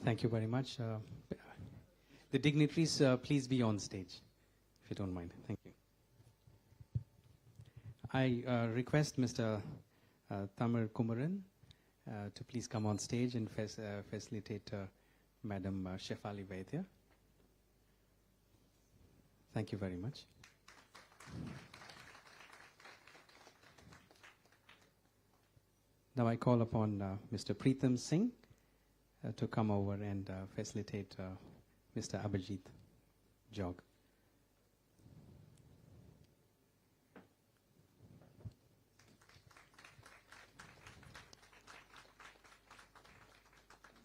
Thank you very much. The dignitaries, please be on stage, if you don't mind. Thank you. I request Mr. Tamar Kumaran to please come on stage and facilitate Madam Shefali Vaidya. Thank you very much. Now I call upon Mr. Preetham Singh to come over and facilitate Mr. Abhijit Jog.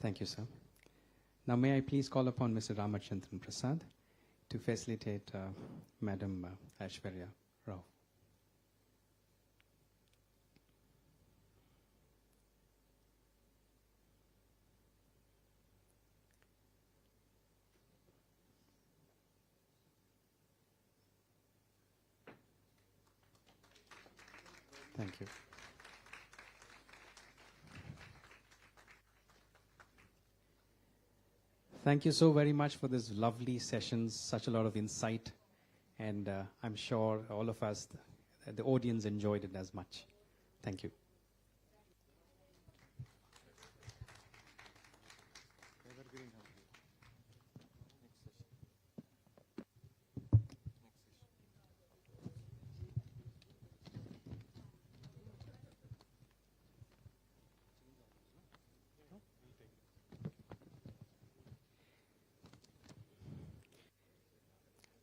Thank you, sir. Now may I please call upon Mr. Ramachandran Prasad to facilitate Madam Aishwarya Rao. Thank you. Thank you so very much for this lovely sessions, such a lot of insight, and I'm sure all of us, the audience enjoyed it as much. Thank you. Evergreen Hampi. Next session.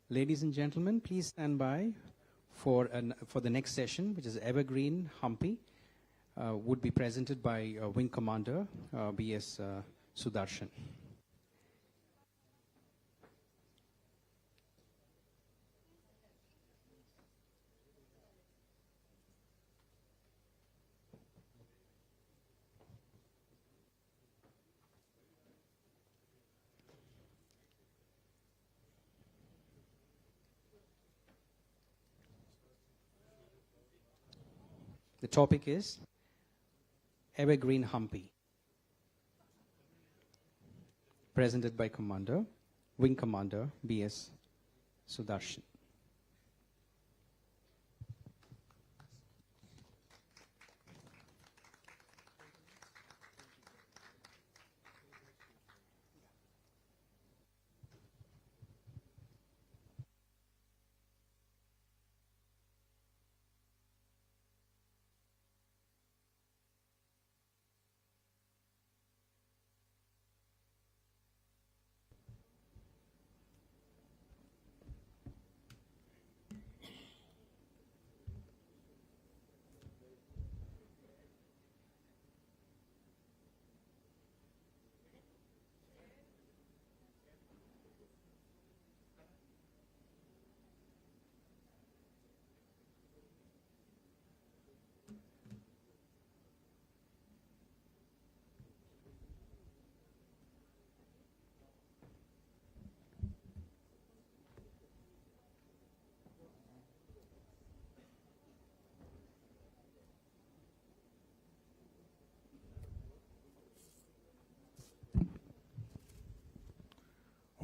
Ladies and gentlemen, please stand by for the next session, which is Evergreen Hampi, would be presented by Wing Commander B.S. Sudarshan. The topic is Evergreen Hampi. presented by Wing Commander B.S. Sudarshan.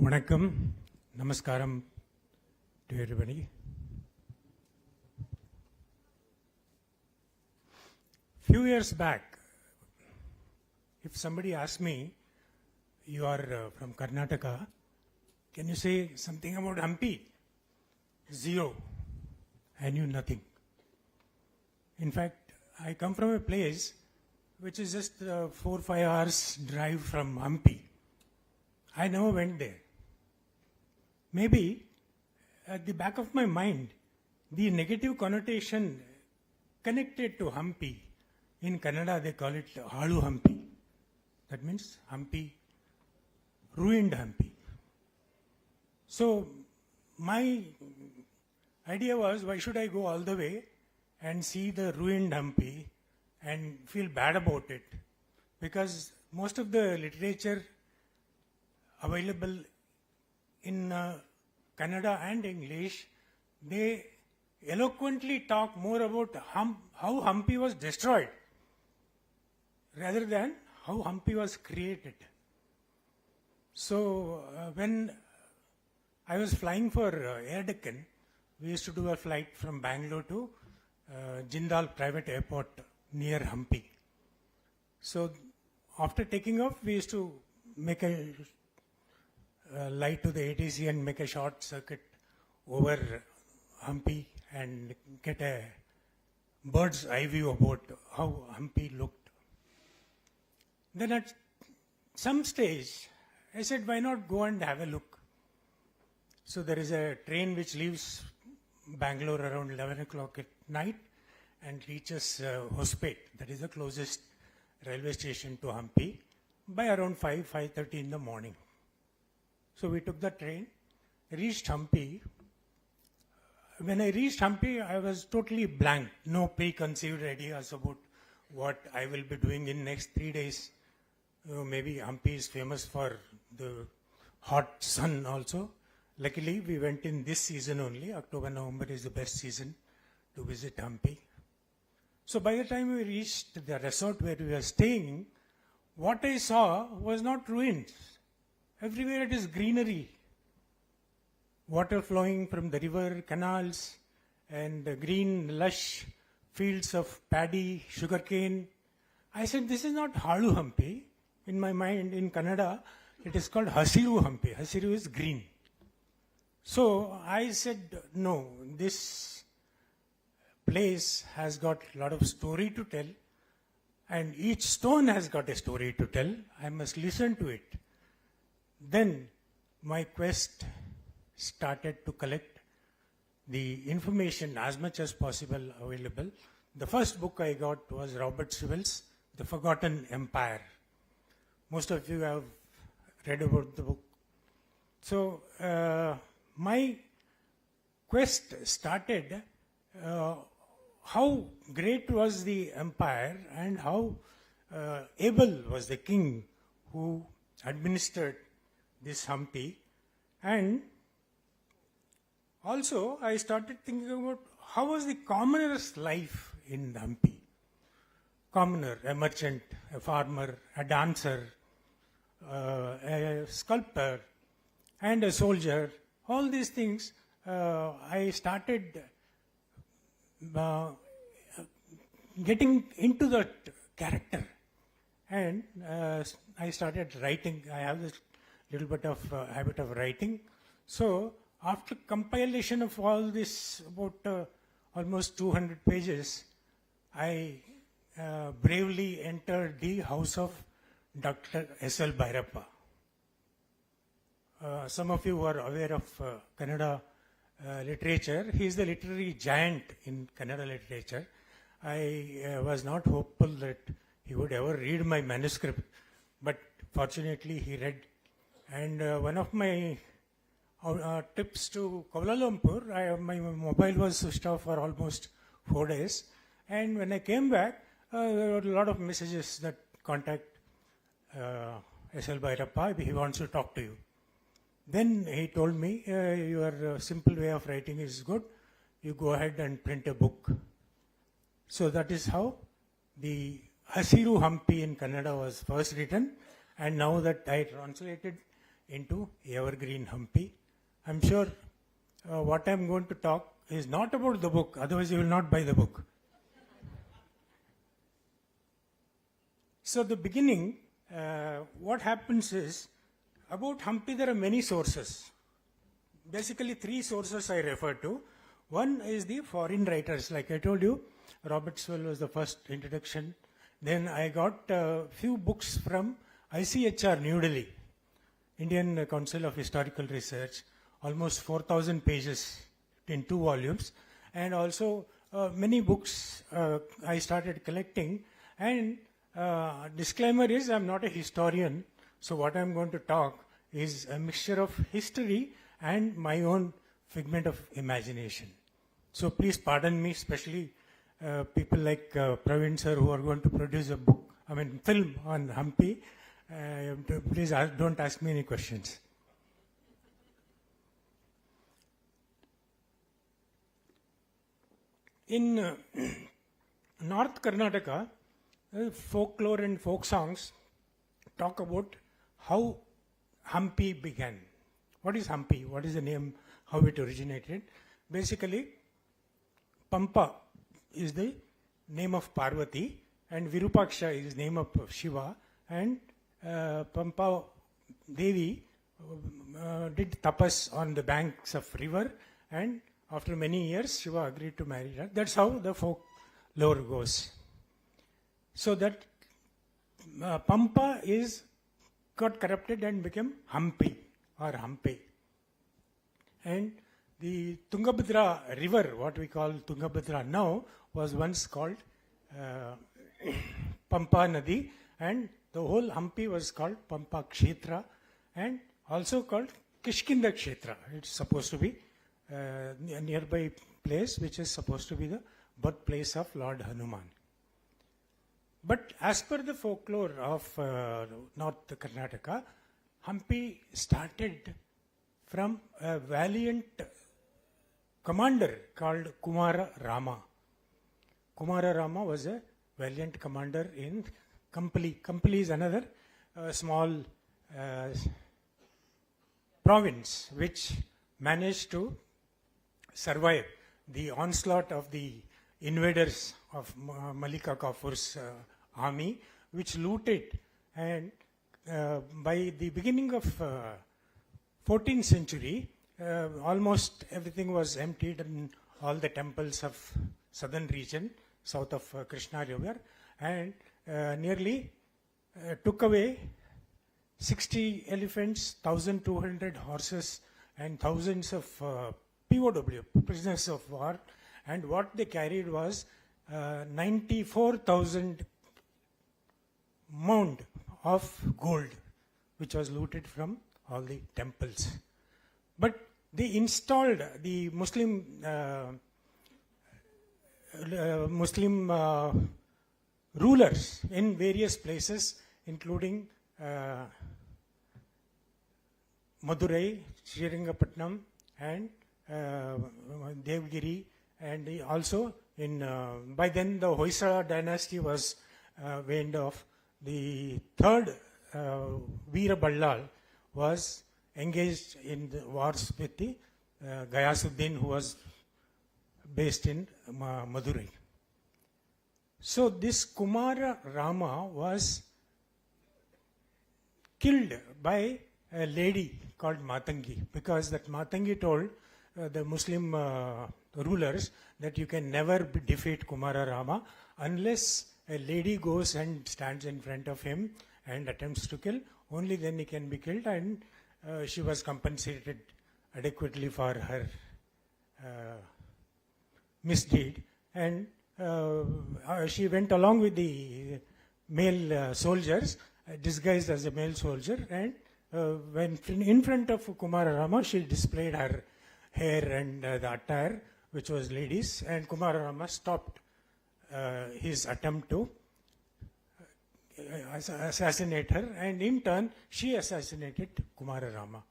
Vanakkam, Namaskaram to everybody. Few years back, if somebody asked me, you are from Karnataka, can you say something about Hampi? Zero. I knew nothing. In fact, I come from a place which is just 4 or 5 hours drive from Hampi. I never went there. Maybe at the back of my mind, the negative connotation connected to Hampi, in Kannada they call it Halu Hampi. That means Hampi, ruined Hampi. So my idea was, why should I go all the way and see the ruined Hampi and feel bad about it? Because most of the literature available in Kannada and English, they eloquently talk more about how Hampi was destroyed rather than how Hampi was created. So when I was flying for Air Deccan, we used to do a flight from Bangalore to Jindal Private Airport near Hampi. So after taking off, we used to make a light to the ATC and make a short circuit over Hampi and get a bird's eye view about how Hampi looked. Then at some stage, I said, why not go and have a look? So there is a train which leaves Bangalore around 11 o'clock at night and reaches Hospet, that is the closest railway station to Hampi, by around 5:30 in the morning. So we took the train, reached Hampi. When I reached Hampi, I was totally blank, no preconceived ideas about what I will be doing in next 3 days. Maybe Hampi is famous for the hot sun also. Luckily, we went in this season only. October, November is the best season to visit Hampi. So by the time we reached the resort where we were staying, what I saw was not ruins. Everywhere it is greenery. Water flowing from the river, canals, and green, lush fields of paddy, sugarcane. I said, this is not Halu Hampi. In my mind, in Kannada, it is called Hasiru Hampi. Hasiru is green. So I said, no, this place has got a lot of story to tell, and each stone has got a story to tell. I must listen to it. Then my quest started to collect the information as much as possible available. The first book I got was Robert Sewell's The Forgotten Empire. Most of you have read about the book. So my quest started how great was the empire and how able was the king who administered this Hampi. And also I started thinking about how was the commoner's life in Hampi. Commoner, a merchant, a farmer, a dancer, a sculptor, and a soldier. All these things, I started getting into that character. And I started writing. I have this little bit of habit of writing. So after compilation of all this, about almost 200 pages, I bravely entered the house of Dr. S.L. Bhairappa. Some of you are aware of Kannada literature. He is the literary giant in Kannada literature. I was not hopeful that he would ever read my manuscript, but fortunately he read. And one of my trips to Kuala Lumpur, my mobile was switched off for almost 4 days. And when I came back, there were a lot of messages that contact S.L. Bhairappa, he wants to talk to you. Then he told me, your simple way of writing is good. You go ahead and print a book. So that is how the Hasiru Hampi in Kannada was first written. And now that I translated into Evergreen Hampi, I'm sure what I'm going to talk is not about the book. Otherwise you will not buy the book. So the beginning, what happens is, about Hampi there are many sources. Basically 3 sources I refer to. One is the foreign writers. Like I told you, Robert Swell was the first introduction. Then I got a few books from ICHR New Delhi, Indian Council of Historical Research, almost 4,000 pages in 2 volumes. And also many books I started collecting. And disclaimer is, I'm not a historian, so what I'm going to talk is a mixture of history and my own figment of imagination. So please pardon me, especially people like Praveen sir who are going to produce a book, film on Hampi. Please don't ask me any questions. In North Karnataka, folklore and folk songs talk about how Hampi began. What is Hampi? What is the name? How it originated? Basically, Pampa is the name of Parvati and Virupaksha is the name of Shiva, and Pampa Devi did tapas on the banks of river, and after many years Shiva agreed to marry her. That's how the folklore goes. So that Pampa got corrupted and became Hampi or Hampi. And the Tungabhadra river, what we call Tungabhadra now, was once called Pampa Nadi, and the whole Hampi was called Pampa Kshetra and also called Kishkinda Kshetra. It's supposed to be a nearby place which is supposed to be the birthplace of Lord Hanuman. But as per the folklore of North Karnataka, Hampi started from a valiant commander called Kumara Rama. Kumara Rama was a valiant commander in Kampali. Kampali is another small province which managed to survive the onslaught of the invaders of Malika Kafur's army, which looted, and by the beginning of 14th century, almost everything was emptied in all the temples of southern region, south of Krishna River, and nearly took away 60 elephants, 1,200 horses, and thousands of POW, prisoners of war, and what they carried was 94,000 mound of gold, which was looted from all the temples. But they installed the Muslim rulers in various places, including Madurai, Srirangapatnam, and Devgiri, and also in by then the Hoysala dynasty was waned off. The third Veera Ballal was engaged in the wars with the Gayasuddin, who was based in Madurai. So this Kumara Rama was killed by a lady called Matangi, because that Matangi told the Muslim rulers that you can never defeat Kumara Rama unless a lady goes and stands in front of him and attempts to kill. Only then he can be killed, and she was compensated adequately for her misdeed, and she went along with the male soldiers disguised as a male soldier, and when in front of Kumara Rama she displayed her hair and the attire which was ladies, and Kumara Rama stopped his attempt to assassinate her, and in turn she assassinated Kumara Rama.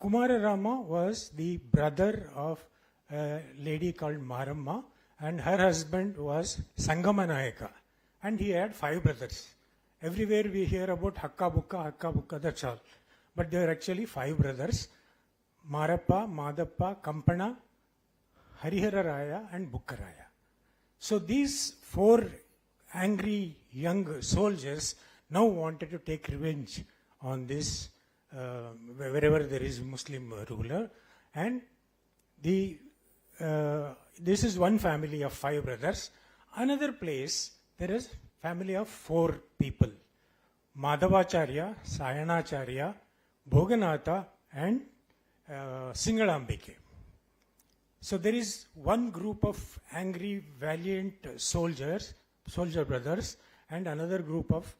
Kumara Rama was the brother of a lady called Maramma, and her husband was Sangamanayaka, and he had 5 brothers. Everywhere we hear about Hakka Bukka, that's all. But there are actually 5 brothers: Marappa, Madappa, Kampana, Harihara Raya, and Bukkaraya. So these 4 angry young soldiers now wanted to take revenge on this wherever there is Muslim ruler, and this is one family of 5 brothers. Another place there is family of 4 people: Madhavacharya, Sayanacharya, Bhoganatha, and Singalambike. So there is one group of angry, valiant soldier brothers, and another group of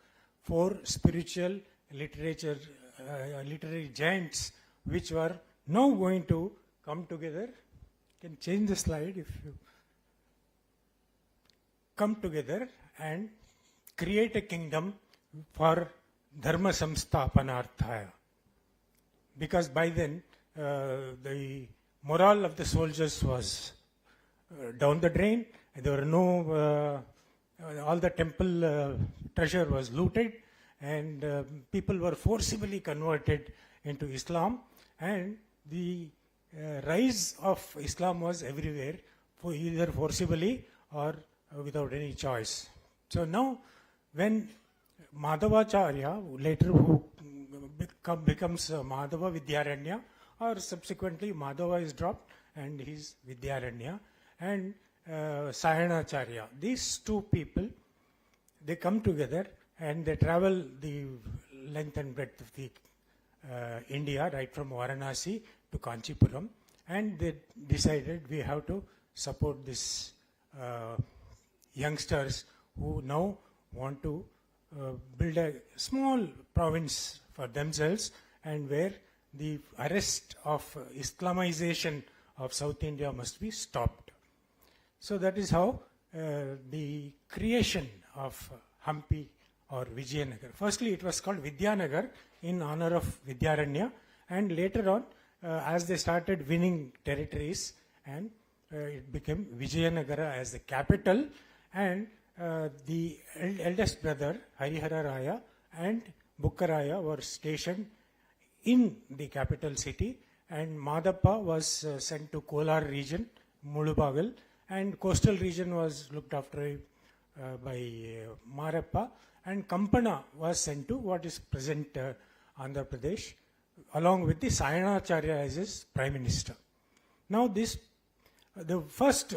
4 spiritual literary giants, which were now going to come together. Can change the slide if you come together and create a kingdom for Dharma Samsthapanarthaya. Because by then the morale of the soldiers was down the drain. There were no, all the temple treasure was looted, and people were forcibly converted into Islam, and the rise of Islam was everywhere, for either forcibly or without any choice. So now when Madhavacharya, later who becomes Madhava Vidyaranya, or subsequently Madhava is dropped and he's Vidyaranya, and Sayanacharya, these 2 people, they come together and they travel the length and breadth of the India, right from Varanasi to Kanchipuram, and they decided we have to support these youngsters who now want to build a small province for themselves, and where the arrest of Islamization of South India must be stopped. So that is how the creation of Hampi or Vijayanagar. Firstly, it was called Vidyanagar in honor of Vidyaranya, and later on, as they started winning territories, and it became Vijayanagara as the capital, and the eldest brother, Harihara Raya, and Bukkaraya were stationed in the capital city, and Madappa was sent to Kolar region, Mulubagal, and coastal region was looked after by Marappa, and Kampana was sent to what is present Andhra Pradesh, along with the Sayanacharya as his prime minister. Now the first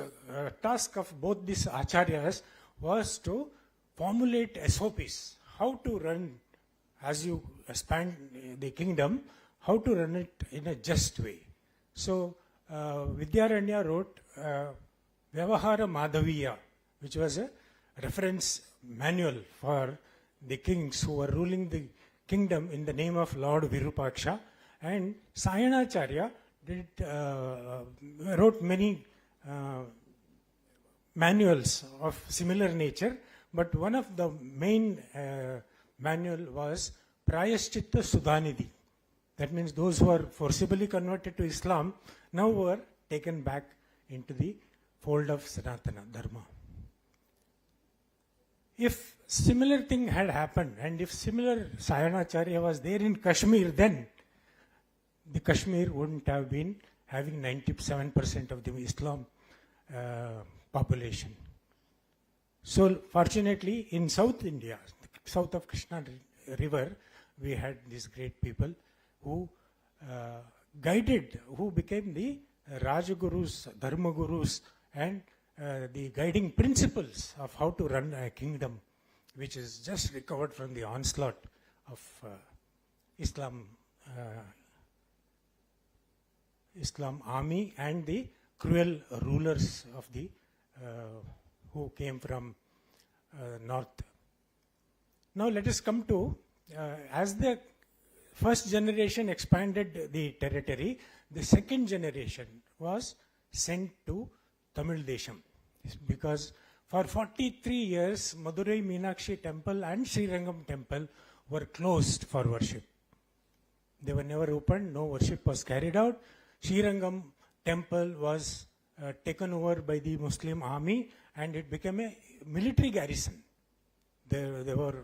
task of both these acharyas was to formulate SOPs, how to run, as you expand the kingdom, how to run it in a just way. So Vidyaranya wrote Vyavahara Madhaviya, which was a reference manual for the kings who were ruling the kingdom in the name of Lord Virupaksha, and Sayanacharya wrote many manuals of similar nature, but one of the main manual was Prayaschitta Sudhanidhi. That means those who are forcibly converted to Islam now were taken back into the fold of Sanatana Dharma. if similar thing had happened and if similar Sayanacharya was there in Kashmir, then the Kashmir wouldn't have been having 97% of the Islam population. So fortunately, in South India, south of Krishna River, we had these great people who guided, who became the Rajagurus, Dharmagurus, and the guiding principles of how to run a kingdom, which is just recovered from the onslaught of Islam army and the cruel rulers of the who came from north. Now let us come to, as the first generation expanded the territory, the second generation was sent to Tamil Desham. Because for 43 years, Madurai Meenakshi temple and Srirangam temple were closed for worship. They were never opened, no worship was carried out. Srirangam temple was taken over by the Muslim army and it became a military garrison. There were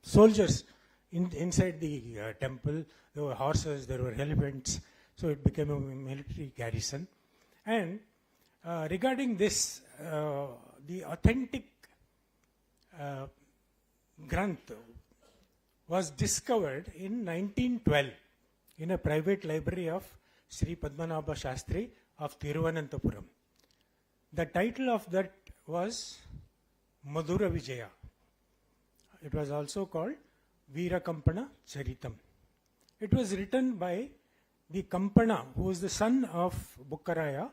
soldiers inside the temple, there were horses, there were elephants, so it became a military garrison. And regarding this, the authentic Granth was discovered in 1912 in a private library of Sri Padmanabha Shastri of Thiruvananthapuram. The title of that was Madhura Vijaya. It was also called Veera Kampana Charitam. It was written by the Kampana, who was the son of Bukkaraya,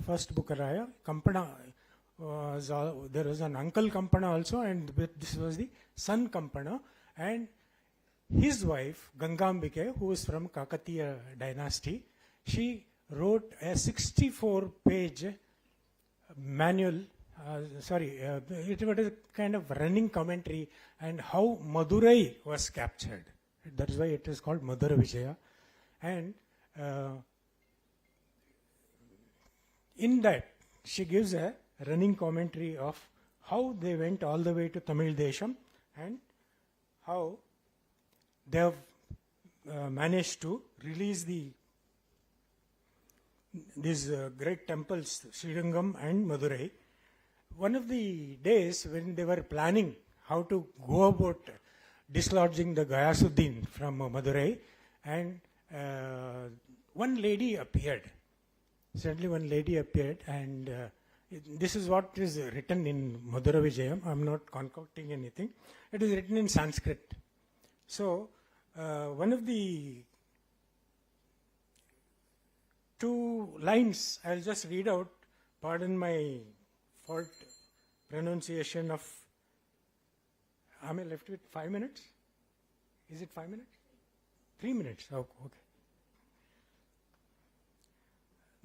first Bukkaraya. Kampana there was an uncle Kampana also, and this was the son Kampana, and his wife Gangambike, who was from Kakatiya dynasty, she wrote a 64-page manual. It was a kind of running commentary and how Madurai was captured. That is why it is called Madhura Vijaya. And in that, she gives a running commentary of how they went all the way to Tamil Desham and how they have managed to release these great temples, Srirangam and Madurai. One of the days when they were planning how to go about dislodging the Ghayasuddin from Madurai, and one lady appeared. Suddenly one lady appeared, and this is what is written in Madhura Vijayam. I am not concocting anything. It is written in Sanskrit. So, one of the two lines I will just read out. Pardon my fault pronunciation of. Am I left with 5 minutes? Is it 5 minutes? 3 minutes. Oh, okay.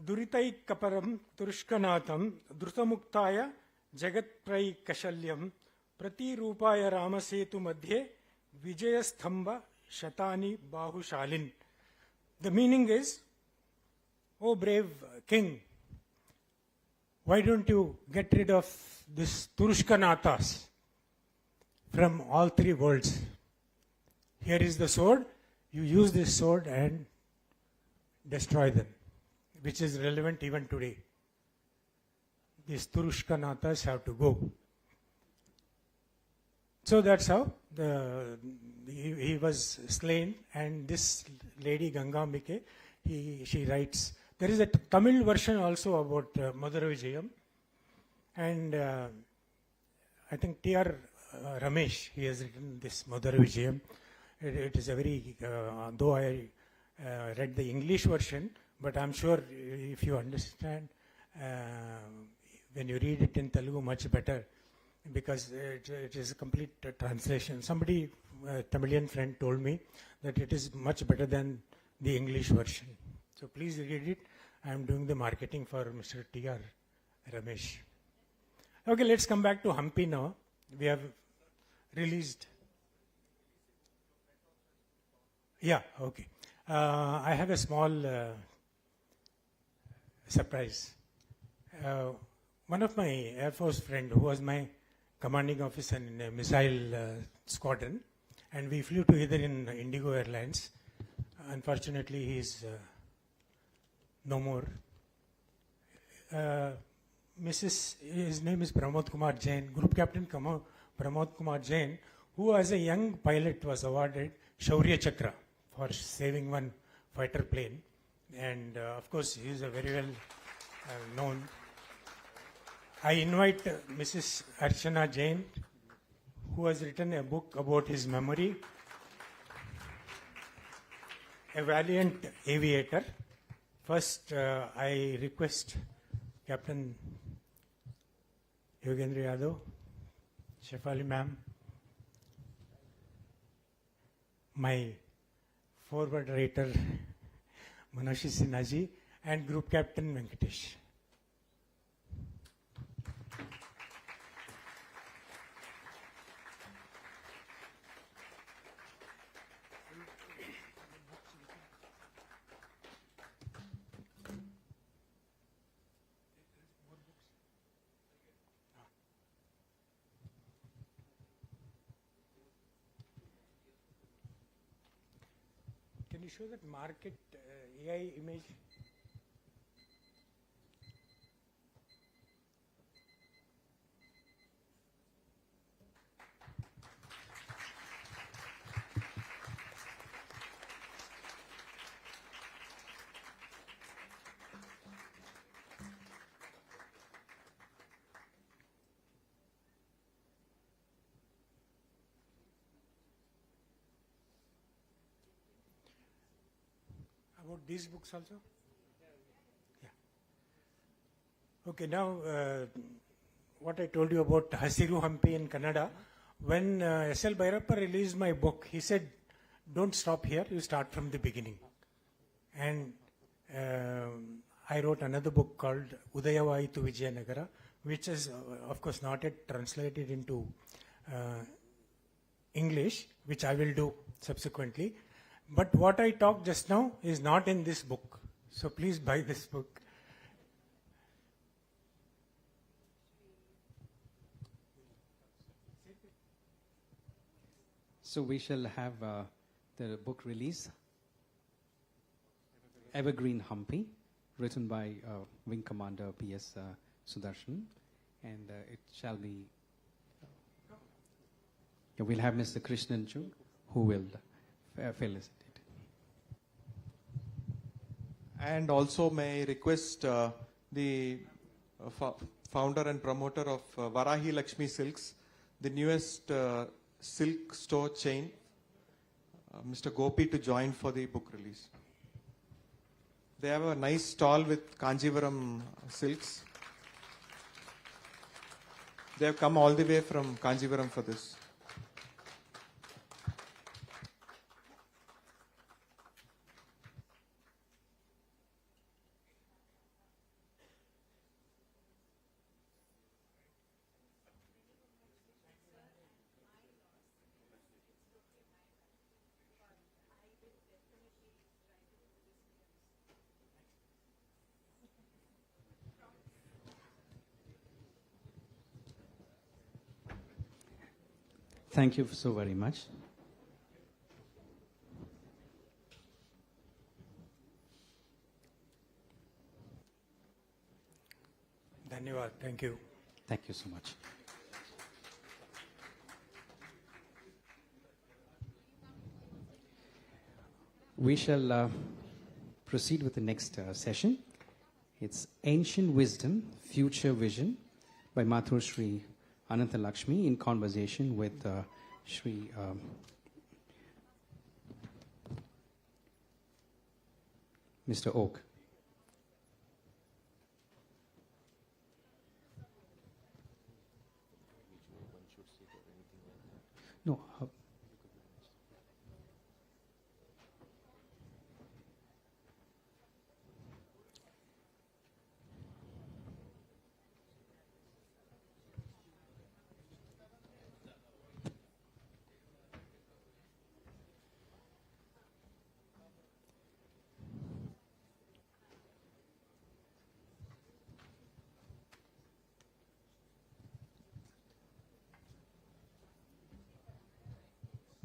Duritaikaparam Turushkanatham Drutamuktaya Jagatprai Kashalyam Prati Rupaya Ramasetu Madhye Vijayasthamba Shatani Bahushalin. The meaning is, O brave king, why don't you get rid of this Turushkanathas from all three worlds? Here is the sword, you use this sword and destroy them, which is relevant even today. These Turushkanathas have to go. So that's how he was slain, and this lady Gangambike, she writes. There is a Tamil version also about Madhura Vijayam, and I think T.R. Ramesh, he has written this Madhura Vijayam. It is a very, though I read the English version, but I'm sure if you understand, when you read it in Telugu, much better, because it is a complete translation. Somebody, a Tamilian friend, told me that it is much better than the English version. So please read it. I am doing the marketing for Mr. T.R. Ramesh. Okay, let's come back to Hampi now. We have released. Yeah, okay. I have a small surprise. One of my Air Force friend, who was my commanding officer in a missile squadron, and we flew together in Indigo Airlines. Unfortunately, he is no more. His name is Pramod Kumar Jain, Group Captain Pramod Kumar Jain, who as a young pilot was awarded Shaurya Chakra for saving one fighter plane. And of course, he is a very well known. I invite Mrs. Archana Jain, who has written a book about his memory, a valiant aviator. First, I request Captain Yogendra Yadav, Shefali ma'am, my forward writer Manashi Sinhaji, and Group Captain Venkatesh. Can you show that market AI image? About these books also? Yeah. Okay, now what I told you about Hasiru Hampi in Kannada, when S.L. Bhairappa released my book, he said, don't stop here, you start from the beginning. And I wrote another book called Udayavaitu Vijayanagara, which is of course not yet translated into English, which I will do subsequently. But what I talked just now is not in this book. So please buy this book. So we shall have the book release, Evergreen Hampi, written by Wing Commander P.S. Sudarshan, and it shall be, we'll have Mr. Krishnan Chung, who will felicitate. And also may I request the founder and promoter of Varahi Lakshmi Silks, the newest silk store chain, Mr. Gopi, to join for the book release. They have a nice stall with Kanjivaram silks. They have come all the way from Kanjivaram for this. Thank you so very much. Dhanyavad. Thank you. Thank you so much. We shall proceed with the next session. It's Ancient Wisdom, Future Vision by Mathur Sri Ananta Lakshmi in conversation with Sri Mr. Oak. No,